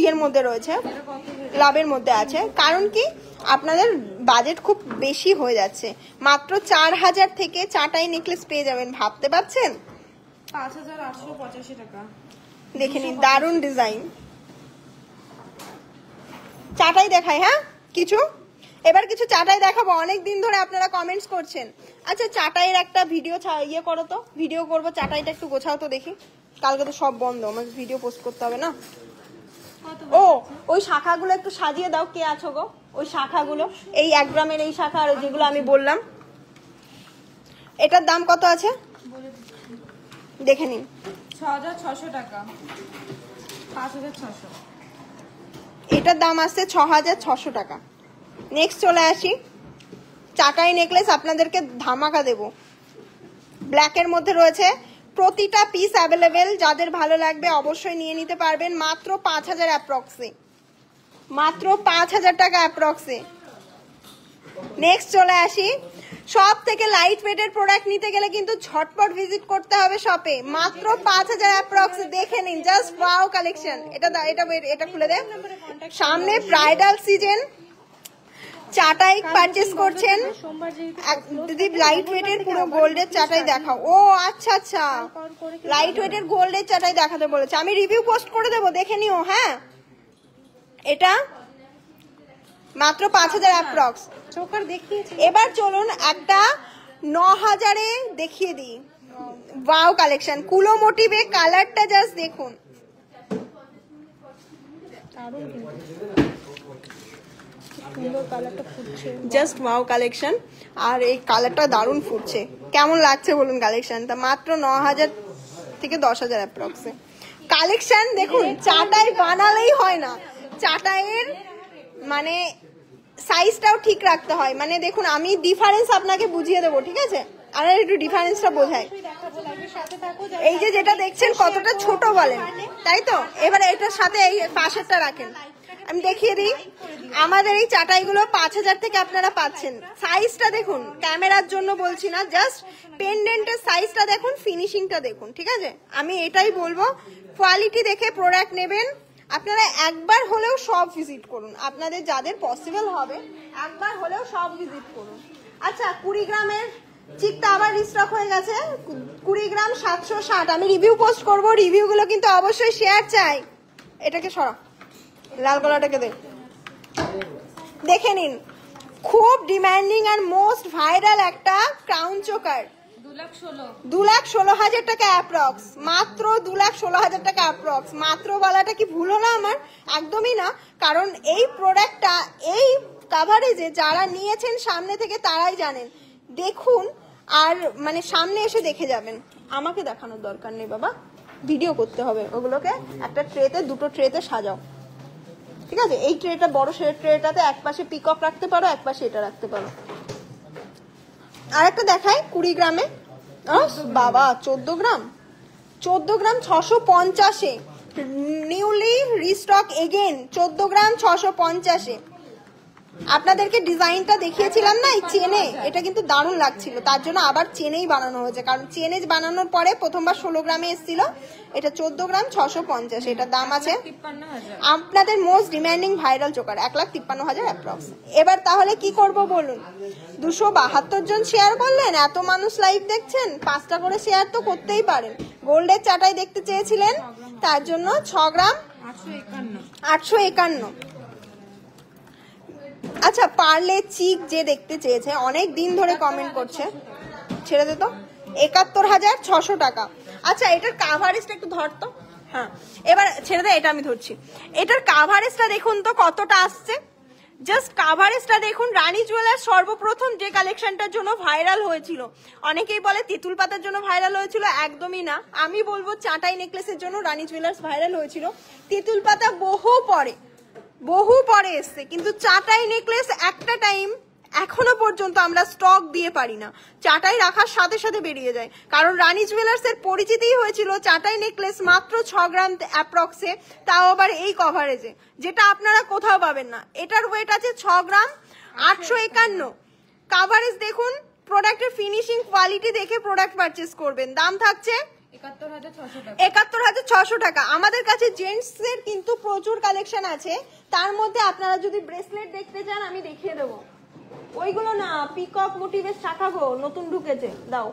ইয়ের মধ্যে রয়েছে, লাভের মধ্যে আছে। কারণ কি আপনাদের বাজেট খুব বেশি হয়ে যাচ্ছে, মাত্র 4000 থেকে চাটাই নেকলেস পেয়ে যাবেন। ভাবতে পারছেন? 5885 টাকা। দেখে নিন দারুন ডিজাইন। চাটাই দেখাই, হ্যাঁ কিছু এবার কিছু চাটাই দেখাবো, অনেক দিন ধরে আপনারা কমেন্টস করছেন। আচ্ছা চাটাইয়ের একটা ভিডিও ইয়ে করো তো, ভিডিও করবো, চাটাইটা একটু গোছাও তো দেখি। কালকে তো সব বন্ধ, আমাকে ভিডিও পোস্ট করতে হবে না। ও ওই শাখাগুলো একটু সাজিয়ে দাও, কে আছো গো? ওই শাখাগুলো, এই 1 গ্রামের এই শাখা আর যেগুলো আমি বললাম। এটার দাম কত আছে দেখে নিন। 6600 টাকা, 5600। এটার দাম আসছে 6600 টাকা। নেক্সট চলে আসি, চাটাই নেকলেস আপনাদেরকে ধামাকা দেব। ব্ল্যাকের মধ্যে রয়েছে, প্রতিটা পিস অ্যাভেলেবেল, যাদের ভালো লাগবে অবশ্যই নিয়ে নিতে পারবেন। মাত্র 5000 অ্যাপ্রক্সে, মাত্র 5000 টাকা অ্যাপ্রক্সে। নেক্সট চলে আসি, সব থেকে লাইট ওয়েটের প্রোডাক্ট নিতে গেলে কিন্তু ঝটপট ভিজিট করতে হবে শপে। মাত্র 5000 অ্যাপ্রক্সে। দেখে নিন জাস্ট ওয়াও কালেকশন। এটা খুলে দেন। সামনে ব্রাইডাল সিজন, চাটাই পারচেজ করছেন, দিদি লাইট ওয়েটের পুরো গোল্ডের চাটাই দেখাও। ও আচ্ছা আচ্ছা, লাইট ওয়েটের গোল্ডের চাটাই দেখাতে বলেছে, আমি রিভিউ পোস্ট করে দেবো, দেখে নিও। হ্যাঁ এটা মাত্র 5000 অ্যাপ্রক্স। এবার চলুন একটা 9000-এ দেখিয়ে দিই। ওয়াও কালেকশন, কুলো মোটিভে, কালারটা জাস্ট দেখুন, জাস্ট ওয়াও কালেকশন। আর এই কালারটা দারুণ ফুটছে, কেমন লাগছে বলুন কালেকশনটা? মাত্র 9000 থেকে 10000 অ্যাপ্রক্সে কালেকশন। দেখুন চাটাই বানালেই হয় না, চাটাইয়ের মানে সাইজটাও ঠিক রাখতে হয়। মানে দেখুন আমি ডিফারেন্স আপনাকে বুঝিয়ে দেবো, ঠিক আছে? আর একটু ডিফারেন্সটা বোঝায়। এই যে যেটা দেখছেন কতটা ছোট বলেন, তাই তো? এবার এটার সাথে এই পাশেরটা রাখেন, আমি দেখিয়ে দিই। আমাদের এই চাটাইগুলো 5000 থেকে আপনারা পাচ্ছেন। সাইজটা দেখুন, ক্যামেরার জন্য বলছি না, জাস্ট পেন্ডেন্টের সাইজটা দেখুন, ফিনিশিংটা দেখুন, ঠিক আছে? আমি এটাই বলবো, কোয়ালিটি দেখে প্রোডাক্ট নেবেন। আপনারা একবার হলেও সব ভিজিট করুন, আপনাদের যাদের পসিবল হবে একবার হলেও সব ভিজিট করুন। আচ্ছা 20 গ্রামের চিকটা আবার রিস্টক হয়ে গেছে, 20 গ্রাম 760। আমি রিভিউ পোস্ট করবো, রিভিউগুলো কিন্তু অবশ্যই শেয়ার চাই। এটাকে সরা, লাল গলাটাকে দেখে নিন, খুব ডিমান্ডিং আর মোস্ট ভাইরাল একটা ক্রাউন চোকার, 2,16,000 টাকা অ্যাপ্রক্স, মাত্র 2,16,000 টাকা অ্যাপ্রক্স। মাত্র বলাটা কি ভুল হলো আমার? একদমই না, কারণ এই প্রোডাক্টটা এই কাভারেজে যারা নিয়েছেন সামনে থেকে তারাই জানেন। দেখুন আর মানে সামনে এসে দেখে যাবেন, আমাকে দেখানোর দরকার নেই বাবা, ভিডিও করতে হবে। ওগুলোকে একটা ট্রেতে, দুটো ট্রেতে সাজাও, ঠিক আছে? এই ট্রেটা বড়, সে ট্রেটাতে এক পাশে পিকক রাখতে পারো, এক পাশে এটা রাখতে পারো। আর একটা দেখাই 20 গ্রামে, বাবা 14 গ্রাম, 14 গ্রাম 650-এ, নিউলি রিস্টক এগেন, 14 গ্রাম 650-এ। আপনাদেরকে ডিজাইনটা দেখিয়েছিলাম না এই চেনে, এটা কিন্তু দারুণ লাগছিল, তার জন্য আবার চেনেই বানানো হয়েছে, কারণ চেনে বানানোর পরে প্রথমবার 16 গ্রামে এসেছিল, এটা 14 গ্রাম 650, এটার দাম আছে আপনাদের most demanding viral choker 1,53,000 approx. এবার তাহলে কি করব বলুন? 272 জন শেয়ার করলেন, এত মানুষ লাইভ দেখছেন, 5টা করে শেয়ার তো করতেই পারেন। গোল্ডের চাটাই দেখতে চেয়েছিলেন, তার জন্য 6 গ্রাম 851। আচ্ছা, পার্লে চিক যে দেখতে চেয়েছে, অনেক দিন ধরে কমেন্ট করছে, ছেড়ে দে তো, 71,600 টাকা। আচ্ছা, এটার কাভারেজটা একটু ধরতো, হ্যাঁ এবার ছেড়ে দে, এটা আমি ধরছি। এটার কাভারেজটা দেখুন তো কতটা আসছে, জাস্ট কাভারেজটা দেখুন। রানী জুয়েলার্স সর্বপ্রথম যে কালেকশনটার জন্য ভাইরাল হয়েছিল, অনেকেই বলে তেঁতুল পাতার জন্য ভাইরাল হয়েছিল, একদমই না। আমি বলবো চাটাই নেকলেসের জন্য রানী জুয়েলার্স ভাইরাল হয়েছিল। তেঁতুল পাতা বহু পরে এসছে, কিন্তু চাটাই নেকলেস একটা টাইম এখনো পর্যন্ত আমরা স্টক দিয়ে পারি না, চাটাই রাখার সাথে সাথে বেরিয়ে যায়। কারণ রানী জুয়েলার্স এর পরিচিতিই হয়েছিল চাটাই নেকলেস মাত্র 6 গ্রাম অ্যাপ্রক্সে, তাও আবার এই কভারেজে, যেটা আপনারা কোথাও পাবেন না। এটার ওয়েট আছে 6 গ্রাম 851। কাভারেজ দেখুন, প্রোডাক্টের ফিনিশিং কোয়ালিটি দেখে প্রোডাক্ট পারচেস করবেন। দাম থাকছে 71,600 টাকা। আমাদের কাছে জেন্টস এর কিন্তু প্রচুর কালেকশন আছে, তার মধ্যে আপনারা যদি ব্রেসলেট দেখতে চান আমি দেখিয়ে দেবো। ওইগুলো না, পিকক মোটিভের শাখা গো, নতুন ঢুকেছে, দাও।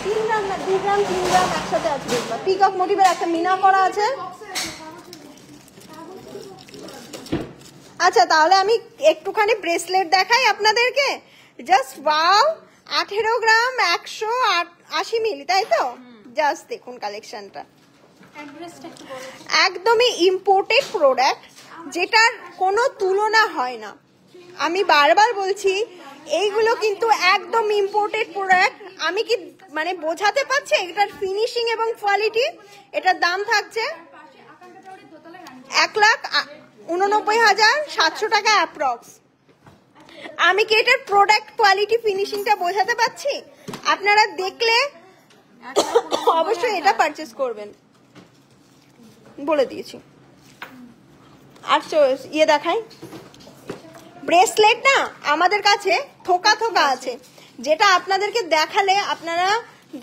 3 গ্রাম না 2 গ্রাম 3 গ্রাম একসাথে আছে, দেখবা পিকক মোটিভের একটা মিনা করা আছে। আচ্ছা, তাহলে আমি একটুখানি ব্রেসলেট দেখাই আপনাদেরকে, জাস্ট ওয়াও, 18 গ্রাম 180 মিলি, তাই তো? জাস্ট দেখুন কালেকশনটা, একদমই ইম্পোর্টেড প্রোডাক্ট, যেটার কোনো তুলনা হয় না। আমি বারবার বলছি, এইগুলো কিন্তু একদম ইম্পোর্টেড প্রোডাক্ট। আমি কি মানে বোঝাতে পারছি এটার ফিনিশিং এবং কোয়ালিটি? এটার দাম থাকছে 1,89,700 টাকা অ্যাপ্রক্স। আমি কি এটার প্রোডাক্ট কোয়ালিটি ফিনিশিংটা বোঝাতে পারছি? আপনারা দেখলে অবশ্যই এটা পারচেস করবেন, বলে দিয়েছি। আর ইয়ে দেখাই, ব্রেসলেট না আমাদের কাছে থোকা থোকা আছে, যেটা আপনাদেরকে দেখালে আপনারা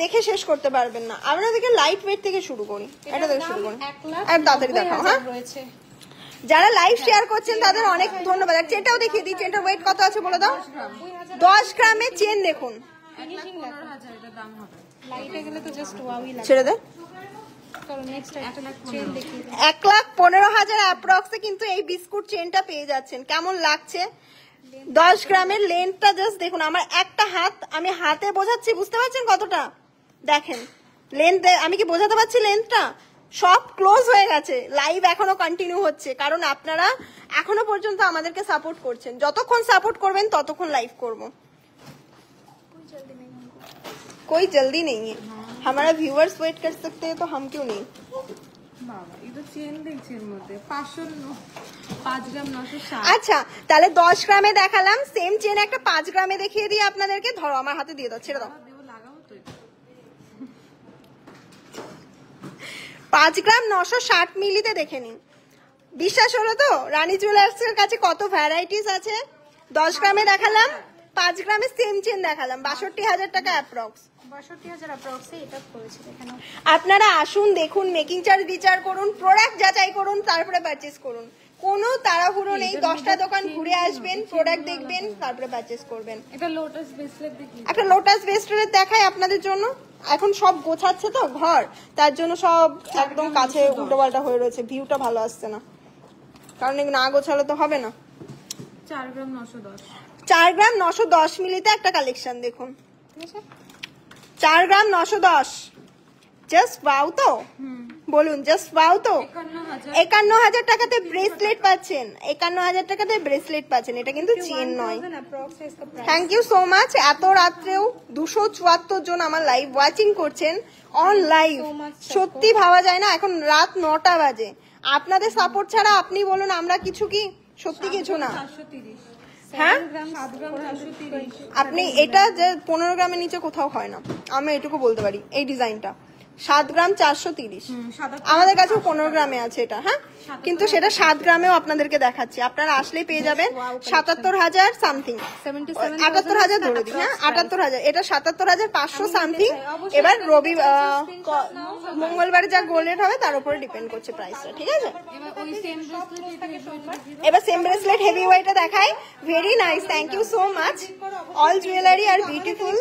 দেখে শেষ করতে পারবেন না। আপনাদেরকে লাইট ওয়েট থেকে শুরু করি, এটা থেকে শুরু করি, আর তাড়াতাড়ি দেখাও। হ্যাঁ, যারা লাইভ শেয়ার করছেন তাদের অনেক ধন্যবাদ। আর চেনটাও দেখিয়ে দিই, চেনটার ওয়েট কত আছে বলে দাও। 10 গ্রামের চেন দেখুন, ছেড়ে দে। 1,15,000 অ্যাপ্রক্সে কিন্তু এই বিস্কুট চেনটা পেয়ে যাচ্ছেন। কেমন লাগছে? 10 গ্রামের লেন্থটা জাস্ট দেখুন। আমার একটা হাত, আমি হাতে বোঝাচ্ছি, বুঝতে পারছেন কতটা? দেখেন লেন্থ, আমি কি বোঝাতে পারছি লেন্থটা? সব ক্লোজ হয়ে গেছে, লাইভ এখনো কন্টিনিউ হচ্ছে, কারণ আপনারা এখনো পর্যন্ত আমাদেরকে সাপোর্ট করছেন। যতক্ষণ সাপোর্ট করবেন ততক্ষণ লাইভ করব। कोई जल्दी नहीं है, हमारा व्यूअर्स वेट कर सकते हैं तो हम क्यों नहीं। আচ্ছা, তাহলে 10 গ্রামে দেখালাম, সেম চেন একটা 5 গ্রামে দেখিয়ে দিই আপনাদেরকে। ধরো, আমার হাতে দিয়ে দাও, ছেড়ে দাও। 5 গ্রাম 960 মিলিতে দেখে নিন। বিশ্বাস হলো তো? রানী জুয়েলার্স এর কাছে কত ভ্যারাইটিস আছে। 10 গ্রামে দেখালাম, 5 গ্রামে সেম চেন দেখালাম, 62,000 টাকা অ্যাপ্রক্স। 62,000 অ্যাপ্রক্সে এটা করেছে এখানে। আপনারা আসুন, দেখুন, মেকিং চার্জ বিচার করুন, প্রোডাক্ট যাচাই করুন, তারপরে পারচেজ করুন। কোনো তাড়াহুড়ো নেই, 10টা দোকান ঘুরে আসবেন, প্রোডাক্ট দেখবেন, তারপরে পারচেজ করবেন। এটা লোটাস ব্রেসলেট দেখি, একটা লোটাস ব্রেসলেট দেখাই আপনাদের জন্য। এখন সব গোছাচ্ছে তো ঘর, তার জন্য সব একদম কাছে উল্টোপাল্টা হয়ে রয়েছে, ভিউটা ভালো আসছে না, কারণ না গোছালে তো হবে না। 4 গ্রাম 910 4 গ্রাম 910 মিলিতে একটা কালেকশন দেখুন, ঠিক আছে 4 গ্রাম 910, জাস্ট ওয়াও তো বলুন, জাস্ট ওয়াও তো। 51,000 টাকাতে ব্রেসলেট পাচ্ছেন, 51,000 টাকাতে ব্রেসলেট পাচ্ছেন, এটা কিন্তু চেন নয়। Thank you so much. এত রাত্রেও 274 জন আমার লাইভ ওয়াচিং করছেন অন লাইভ, সত্যি ভাবা যায় না, এখন রাত 9টা বাজে। আপনাদের সাপোর্ট ছাড়া আপনি বলুন আমরা কিছু কি, সত্যি কিছু না। হ্যাঁ আপনি এটা যে 15 গ্রামের নিচে কোথাও হয় না, আমি এটুকু বলতে পারি। এই ডিজাইনটা 7 গ্রাম 430, আমাদের কাছেও 15 গ্রামে আছে এটা, হ্যাঁ কিন্তু সেটা 7 গ্রামেও আপনাদেরকে দেখাচ্ছি, আপনারা আসলেই পেয়ে যাবেন 77,000 সামথিং, 78,000 ধরে দিই, হ্যাঁ 78,000, এটা 77,500 সামথিং। এবার রবি মঙ্গলবারে যা গোল্ড রেট হবে তার উপরে ডিপেন্ড করছে প্রাইসটা, ঠিক আছে। এবার সেম ব্রেসলেট হেভি ওয়েটে দেখাই, very nice, thank you so much. All jewellery are beautiful,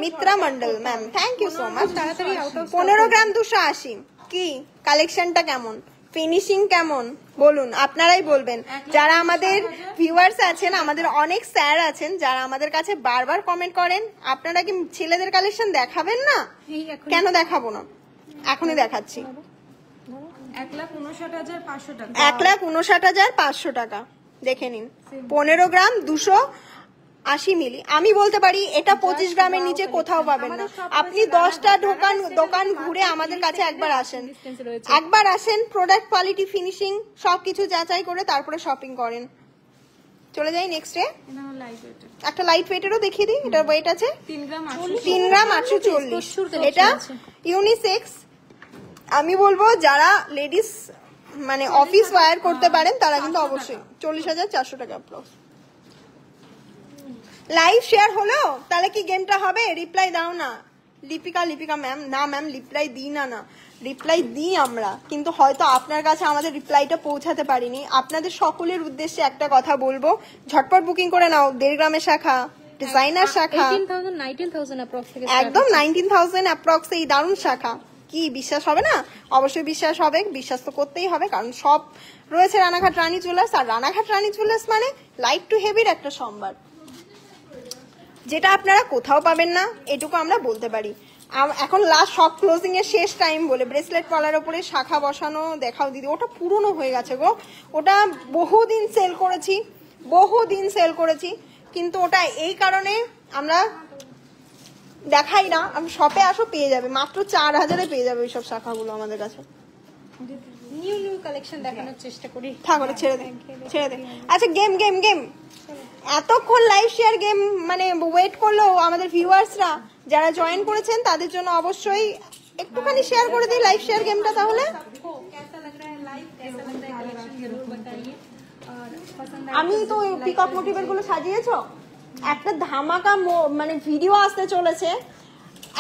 Mitra Mondal ma'am, thank you so much. 15 gram 280, কি কালেকশনটা কেমন, ফিনিশিং কেমন বলুন, আপনারাই বলবেন। যারা আমাদের ভিউয়ার্স আছেন, আমাদের অনেক স্যার আছেন যারা আমাদের কাছে বারবার কমেন্ট করেন, আপনারা কি ছেলেদের কালেকশন দেখাবেন না? কেন দেখাবো না, এখনই দেখাচ্ছি। 1,59,500 টাকা, 1,59,500 টাকা দেখে নিন। 15 গ্রাম 280 মিলি, আমি বলতে পারি এটা 25 গ্রামের নিচে কোথাও পাবেন না। আপনি 10টা দোকান ঘুরে আমাদের কাছে একবার আসেন, প্রোডাক্ট কোয়ালিটি ফিনিশিং সবকিছু যাচাই করে তারপরে শপিং করেন। চলে যাই নেক্সটে, একটা লাইট ওয়েটেরও দেখিয়ে দিই, এটার ওয়েট আছে 3 গ্রাম 840, এটা ইউনিসেক্স। আমি বলবো যারা লেডিস মানে অফিস ওয়্যার করতে পারেন তারা কিন্তু অবশ্যই 40,400 টাকা অ্যাপ্রক্স। লাইভ শেয়ার হলো, তাহলে কি গেমটা হবে? রিপ্লাই দাও না লিপিকা ম্যাম, না ম্যাম রিপ্লাই দিই না, রিপ্লাই দিই আমরা, কিন্তু হয়তো আপনার কাছে আমাদের রিপ্লাইটা পৌঁছাতে পারিনি। আপনাদের সকলের উদ্দেশ্যে একটা কথা বলবো, ঝটপট বুকিং করে নাও। 1.5 গ্রামের শাখা, ডিজাইনার শাখা, 19,000 একদম 19,000 অ্যাপ্রক্স, এই দারুণ শাখা। কি বিশ্বাস হবে না? অবশ্যই বিশ্বাস হবে, বিশ্বাস তো করতেই হবে, কারণ সব রয়েছে রানাঘাট রানী জুয়েলার্স, আর রানাঘাট রানী জুয়েলার্স মানে লাইট টু হেভির একটা সম্ভার, যেটা আপনারা কোথাও পাবেন না, এটুকু আমরা বলতে পারি। এখন লাস্ট শপ ক্লোজিং এর শেষ টাইম বলে ব্রেসলেট পলার উপরে শাখা বসানো দেখাও দিদি, ওটা পুরনো হয়ে গেছে গো, ওটা বহুদিন সেল করেছি, কিন্তু ওটা এই কারণে আমরা দেখাই না। আমি শপে আসো পেয়ে যাবে, মাত্র 4,000-এ পেয়ে যাবে ওইসব শাখাগুলো আমাদের কাছে। নিউ কালেকশন দেখানোর চেষ্টা করি, থাকলে ছেড়ে দে। আচ্ছা গেম এতক্ষণ লাইভ শেয়ার গেম মানে ওয়েট করলো আমাদের ভিউয়ার্সরা যারা জয়েন করেছেন, তাদের জন্য অবশ্যই একটুখানি শেয়ার করে দিই লাইভ শেয়ার গেমটা। তাহলে আমি তো পিকক মোটিভের গুলো সাজিয়েছো, একটা ধামাকা মানে ভিডিও আসতে চলেছে,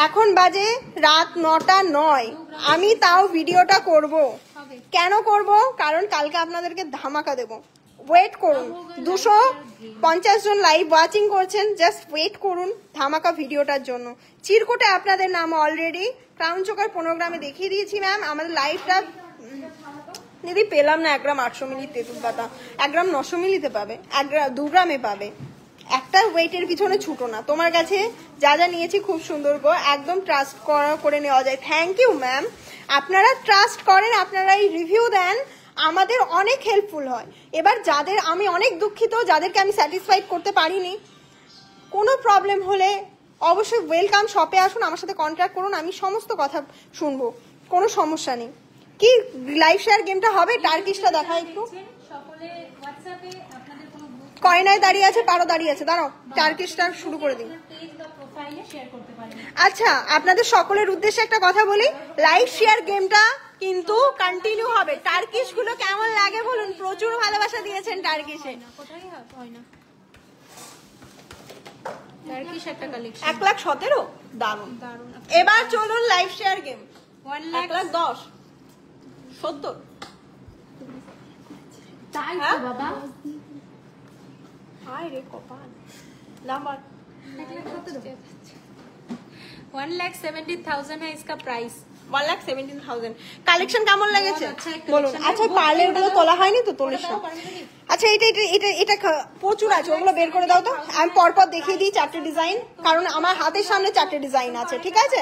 এখন বাজে রাত 9টা 9, আমি তাও ভিডিওটা করব। কেন করব? কারণ কালকে আপনাদেরকে ধামাকা দেব, ওয়েট করুন। 250 জন লাইভ ওয়াচিং করছেন, জাস্ট ওয়েট করুন ধামাকা ভিডিওটার জন্য। চিরকুটে আপনাদের নাম অলরেডি ক্রাউন চোকার 15 গ্রামে দেখিয়ে দিয়েছি ম্যাম। আমাদের লাইভটা দিদি পেলাম না 1 গ্রাম 800 মিলি তেঁতুল পাতা, 1 গ্রাম 900 মিলিতে পাবে, 2 গ্রামে পাবে। একটা ওয়েটের পিছনে ছুটো না, তোমার কাছে যা নিয়েছি খুব সুন্দর গো, একদম ট্রাস্ট করে নেওয়া যায়। থ্যাংক ইউ ম্যাম, আপনারা ট্রাস্ট করেন, আপনারা এই রিভিউ দেন, আমাদের অনেক হেল্পফুল হয়। এবার যাদের, আমি অনেক দুঃখিত যাদেরকে আমি স্যাটিসফাইড করতে পারিনি, কোনো প্রবলেম হলে অবশ্যই ওয়েলকাম, শপে আসুন, আমার সাথে কন্ট্যাক্ট করুন, আমি সমস্ত কথা শুনবো, কোনো সমস্যা নেই। কি লাইভ শেয়ার গেমটা হবে? টার্কিশটা দেখা একটু, কয়নায় দাঁড়িয়ে আছে, পারো দাঁড়িয়ে আছে, দাঁড়াও টার্কিশটা শুরু করে দিই। আচ্ছা আপনাদের সকলের উদ্দেশ্যে একটা কথা বলি, লাইভ শেয়ার গেমটা কিন্তু কন্টিনিউ হবে। টার্কিশ গুলো কেমন লাগে বলুন, প্রচুর ভালোবাসা দিয়েছেন টার্কিশে। 1,17,000 দারুন। এবার চলুন লাইভ শেয়ার গেম, 1,10,000 70 তাই তো বাবা, হায় রে কপাল। नाम 1,70,000 है इसका प्राइस। 1,17,000 কালেকশন কেমন লেগেছে বলুন। আচ্ছা পার্লের গুলো তোলা হয়নি তো, তুলিস না। আচ্ছা এটা এটা এটা এটা প্রচুর আছে, ওগুলো বের করে দাও তো। আমি পরপর দেখিয়ে দিই 4টে ডিজাইন, কারণ আমার হাতের সামনে 4টে ডিজাইন আছে, ঠিক আছে?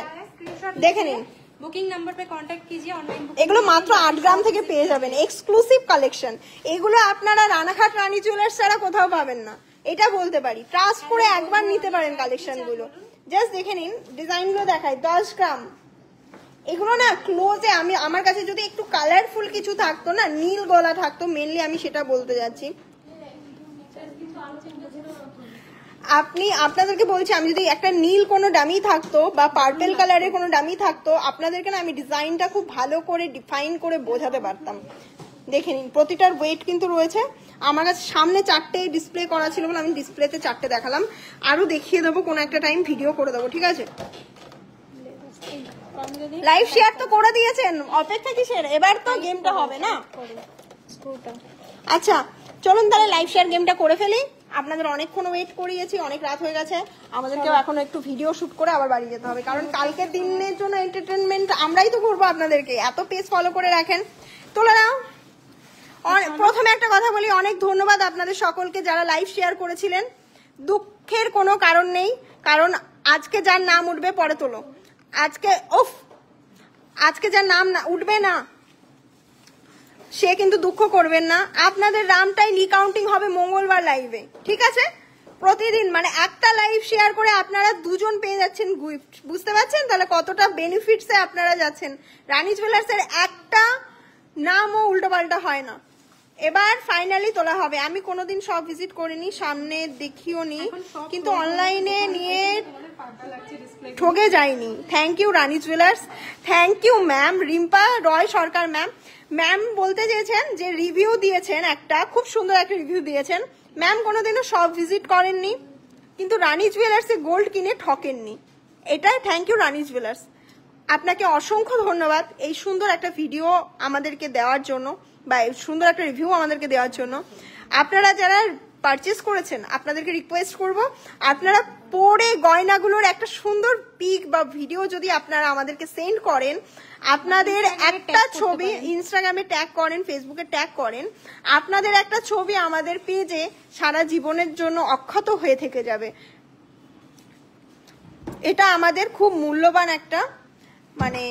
দেখে নিন। বুকিং নাম্বার पे कांटेक्ट कीजिए, ऑनलाइन এগুলো মাত্র 8 গ্রাম থেকে পেয়ে যাবেন, এক্সক্লুসিভ কালেকশন। এগুলো আপনারা রানাঘাট রানী জুয়েলার্স ছাড়া কোথাও পাবেন না, এটা বলতে পারি। ট্রাস্ট করে একবার নিতে পারেন কালেকশন গুলো। জাস্ট দেখে নিন, ডিজাইন গুলো দেখাই। 10 গ্রাম এগুলো না ক্লোজে, আমি আমার কাছে যদি একটু কালারফুল কিছু থাকতো না, নীল গলা থাকতো মেনলি, আমি সেটা বলতে যাচ্ছি। আপনাদেরকে বলছি, আমি যদি একটা নীল কোনো ডামি থাকতো বা পার্পল কালারের কোনো ডামি থাকতো, আপনাদেরকে না আমি ডিজাইনটা খুব ভালো করে ডিফাইন করে বোঝাতে পারতাম। দেখে নিন, প্রতিটার ওয়েট কিন্তু রয়েছে। আমার কাছে সামনে 4টে ডিসপ্লে করা ছিল বলে আমি ডিসপ্লেতে 4টে দেখালাম, আরো দেখিয়ে দেবো কোনো একটা টাইম, ভিডিও করে দেবো, ঠিক আছে? লাইভ শেয়ার তো করে দিয়েছেন, অপেক্ষা কিসের? এবার তো গেমটা হবে না। আচ্ছা চলুন তাহলে লাইভ শেয়ার গেমটা করে ফেলি। আপনাদের অনেকক্ষণ ওয়েট করিয়েছি, অনেক রাত হয়ে গেছে, আমাদেরকেও এখন একটু ভিডিও শুট করে আবার বাড়ি যেতে হবে, কারণ কালকের দিনের জন্য এন্টারটেনমেন্ট আমরাই তো করবো আপনাদেরকে। এত পেজ ফলো করে রাখেন, তোলা নাও। প্রথমে একটা কথা বলি, অনেক ধন্যবাদ আপনাদের সকলকে যারা লাইভ শেয়ার করেছিলেন। দুঃখের কোনো কারণ নেই, কারণ আজকে যার নাম উঠবে পরে তোলো। আজকে যার নাম উঠবে না সে কিন্তু দুঃখ করবেন না। আপনাদের নামটাই রিকাউন্টিং হবে মঙ্গলবার লাইভে, ঠিক আছে? প্রতিদিন মানে একটা লাইভ শেয়ার করে আপনারা 2 জন পেয়ে যাচ্ছেন গিফট। বুঝতে পারছেন তাহলে কতটা বেনিফিটসে আপনারা যাচ্ছেন। রানী জুয়েলার্সের একটা নামও উল্টোপাল্টা হয় না। এবার ফাইনালি তোলা হবে। আমি কোনোদিন সব ভিজিট করিনি, সামনে দেখিও নি, কিন্তু অনলাইনে নিয়ে ঠকে যায়নি। Thank you Rani jewellers, thank you ma'am Rimpa Roy Sarkar ma'am. Ma'am বলতে চেয়েছেন যে রিভিউ দিয়েছেন, একটা খুব সুন্দর একটা রিভিউ দিয়েছেন। ম্যাম কোনোদিনও সব ভিজিট করেননি, কিন্তু রানী জুয়েলার্সে গোল্ড কিনে ঠকেননি। এটাই থ্যাংক ইউ রানী জুয়েলার্স, আপনাকে অসংখ্য ধন্যবাদ এই সুন্দর একটা ভিডিও আমাদেরকে দেওয়ার জন্য, বা সুন্দর একটা রিভিউ আমাদেরকে দেওয়ার জন্য। আপনারা যারা পারচেস করেছেন আপনাদেরকে রিকোয়েস্ট করব, আপনারা পরে গয়নাগুলোর একটা সুন্দর পিক বা ভিডিও যদি আপনারা আমাদেরকে সেন্ড করেন, আপনাদের একটা ছবি ইনস্টাগ্রামে ট্যাগ করেন, ফেসবুকে ট্যাগ করেন, আপনাদের একটা ছবি আমাদের পেজে সারা জীবনের জন্য অক্ষত হয়ে থেকে যাবে। এটা আমাদের খুব মূল্যবান একটা মানে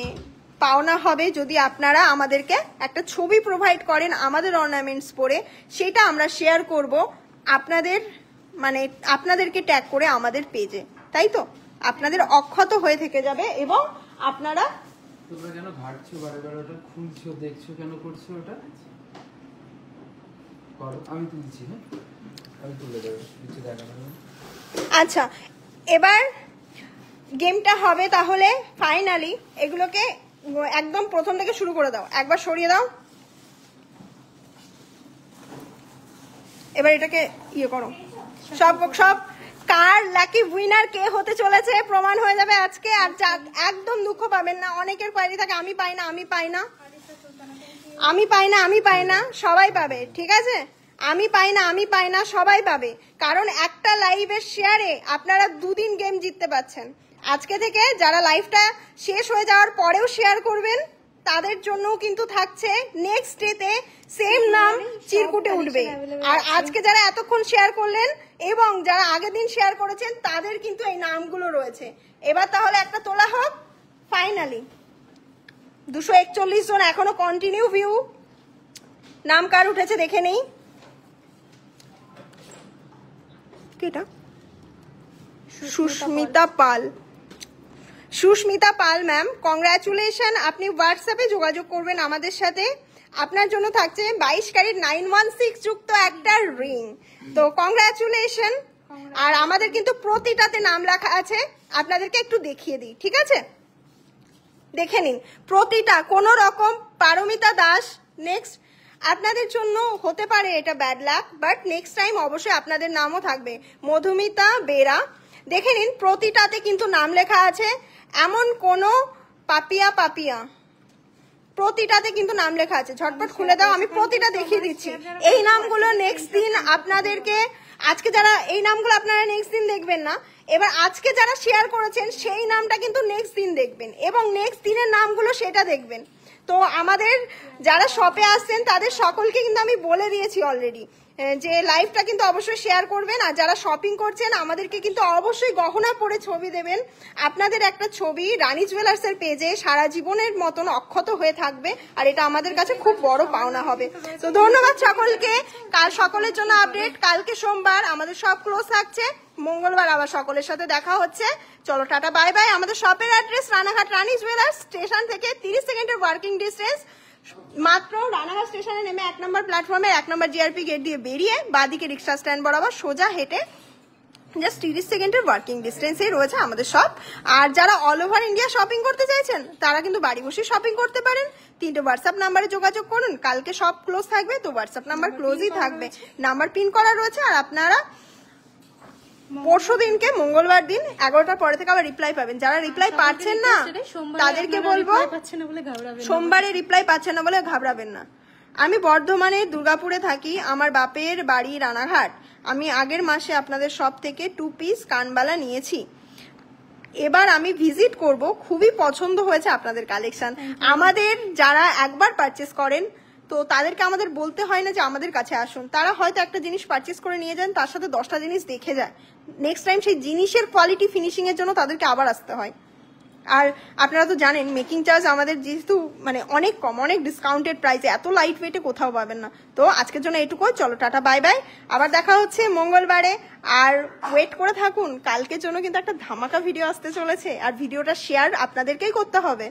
পাওনা হবে যদি আপনারা আমাদেরকে একটা ছবি প্রোভাইড করেন আমাদের অর্নামেন্টস পরে, সেটা আমরা শেয়ার করব আপনাদের মানে আপনাদেরকে ট্যাগ করে আমাদের পেজে, তাই তো? আপনাদের অক্ষত হয়ে থেকে যাবে এবং আপনারা তোমরা কেন ঘাটছো বারবার, ওটা খুলছো দেখছো কেন করছো? ওটা করো, আমি তুলছি। হ্যাঁ আমি তুলে দেবো, কিছু দেখানো। আচ্ছা এবার গেমটা হবে তাহলে ফাইনালি। এগুলোকে একদম প্রথম থেকে শুরু করে দাও, একবার সরিয়ে দাও। এবার এটাকে ইয়ে করো, সব কার লাকি উইনার কে হতে চলেছে প্রমাণ হয়ে যাবে আজকে। আর একদম দুঃখ পাবেন না, অনেকের কোয়ারি থাকে আমি পাই না, আমি পাই না, আমি পাই না, আমি পাই না, সবাই পাবে, ঠিক আছে? আমি পাই না, আমি পাই না, সবাই পাবে, কারণ একটা লাইভের শেয়ারে আপনারা 2 দিন গেম জিততে পাচ্ছেন। আজকে থেকে যারা লাইভটা শেষ হয়ে যাওয়ার পরেও শেয়ার করবেন তাদের জন্যও কিন্তু থাকছে নেক্সট ডেতে সেম নাম চিরকুটে উঠবে। আর আজকে যারা এতক্ষণ শেয়ার করলেন এবং যারা আগের দিন শেয়ার করেছেন তাদের কিন্তু এই নামগুলো রয়েছে। এবার তাহলে একটা তোলা হোক ফাইনালি। 241 জন এখনো কন্টিনিউ ভিউ। নাম কার উঠেছে দেখে নেই। কেটা? সুস্মিতা পাল। সুস্মিতা পাল ম্যাম কংগ্রাচুলেশন। আপনি হোয়াটসঅ্যাপে যোগাযোগ করবেন আমাদের সাথে। আপনার জন্য থাকছে 22 ক্যারেট 916 যুক্ত একটা রিং। তো কংগ্রাচুলেশন। আর আমাদের কিন্তু প্রতিটাতে নাম লেখা আছে, আপনাদেরকে একটু দেখিয়ে দিই, ঠিক আছে? দেখে নিন প্রতিটা, কোনো রকম পারমিতা দাস নেক্সট। আপনাদের জন্য হতে পারে এটা bad luck, but next time অবশ্যই আপনাদের নামও থাকবে। মধুমিতা বেরা, দেখে নিন প্রতিটাতে কিন্তু নাম লেখা আছে, এমন কোনো পাপিয়া প্রতিটাতে কিন্তু নাম লেখা আছে। ঝটপট খুলে দাও, আমি প্রতিটা দেখিয়ে দিচ্ছি। এই নামগুলো নেক্সট দিন আপনাদেরকে আজকে যারা এই নামগুলো আপনারা নেক্সট দিন দেখবেন না, এবার আজকে যারা শেয়ার করেছেন সেই নামটা কিন্তু নেক্সট দিন দেখবেন এবং নেক্সট দিনের নামগুলো সেটা দেখবেন। তো আমাদের যারা শপে আসছেন তাদের সকলকে কিন্তু আমি বলে দিয়েছি অলরেডি যে লাইভটা কিন্তু অবশ্যই শেয়ার করবেন। আর যারা শপিং করছেন আমাদেরকে কিন্তু অবশ্যই গহনা পরে ছবি দেবেন। আপনাদের একটা ছবি রানী জুয়েলার্সের পেজে সারা জীবনের মতন অক্ষত হয়ে থাকবে, আর এটা আমাদের কাছে খুব বড় পাওনা হবে। তো ধন্যবাদ সকলকে। কাল সকলের জন্য আপডেট, কালকে সোমবার আমাদের সব ক্লোজ থাকছে, মঙ্গলবার আবার সকলের সাথে দেখা হচ্ছে। চলো টাটা বাই বাই। আমাদের শপের অ্যাড্রেস রানাঘাট রানী জুয়েলার্স, স্টেশন থেকে 30 সেকেন্ডের ওয়ার্কিং ডিস্টেন্স। মাত্র রানাঘাট স্টেশনে নেমে 1 নম্বর প্ল্যাটফর্মে 1 নম্বর জিআরপি গেট দিয়ে বেরিয়ে বাদিকে রিক্সা স্ট্যান্ড বরাবর সোজা হেঁটে জাস্ট 30 সেকেন্ডের ওয়ার্কিং ডিস্টেন্সে রয়েছে আমাদের শপ। আর যারা অল ওভার ইন্ডিয়া শপিং করতে চাইছেন তারা কিন্তু বাড়ি বসে শপিং করতে পারেন। 3টে হোয়াটসঅ্যাপ নাম্বারে যোগাযোগ করুন। কালকে সব ক্লোজ থাকবে, তো হোয়াটসঅ্যাপ নাম্বার ক্লোজই থাকবে, নাম্বার পিন করা রয়েছে। আর আপনারা পরশু দিনকে মঙ্গলবার দিন 11টার পরে থেকে আবার রিপ্লাই পাবেন। যারা রিপ্লাই পাচ্ছেন না তাদেরকে বলবো সোমবারে রিপ্লাই পাচ্ছেন না বলে ঘাবড়াবেন না। আমি বর্ধমানের দুর্গাপুরে থাকি, আমার বাপের বাড়ি রানাঘাট। আমি আগের মাসে আপনাদের সব থেকে 2 পিস কানবালা নিয়েছি, এবার আমি ভিজিট করব। খুবই পছন্দ হয়েছে আপনাদের কালেকশন। আমাদের যারা একবার পারচেস করেন তো তাদেরকে আমাদের বলতে হয় না যে আমাদের কাছে আসুন, তারা হয়তো একটা জিনিস পারচেস করে নিয়ে যান, তার সাথে 10টা জিনিস দেখে যায়। নেক্সট টাইম সেই জিনিসের কোয়ালিটি ফিনিশিং এর জন্য তাদেরকে আবার আসতে হয়। আর আপনারা তো জানেন মেকিং চার্জ আমাদের যেহেতু মানে অনেক কম, অনেক ডিসকাউন্টেড প্রাইসে, এত লাইট ওয়েটে কোথাও পাবেন না। তো আজকের জন্য এটুকু, চলো টাটা বাই বাই। আবার দেখা হচ্ছে মঙ্গলবারে। আর ওয়েট করে থাকুন, কালকের জন্য কিন্তু একটা ধামাকা ভিডিও আসতে চলেছে, আর ভিডিওটা শেয়ার আপনাদেরকেই করতে হবে।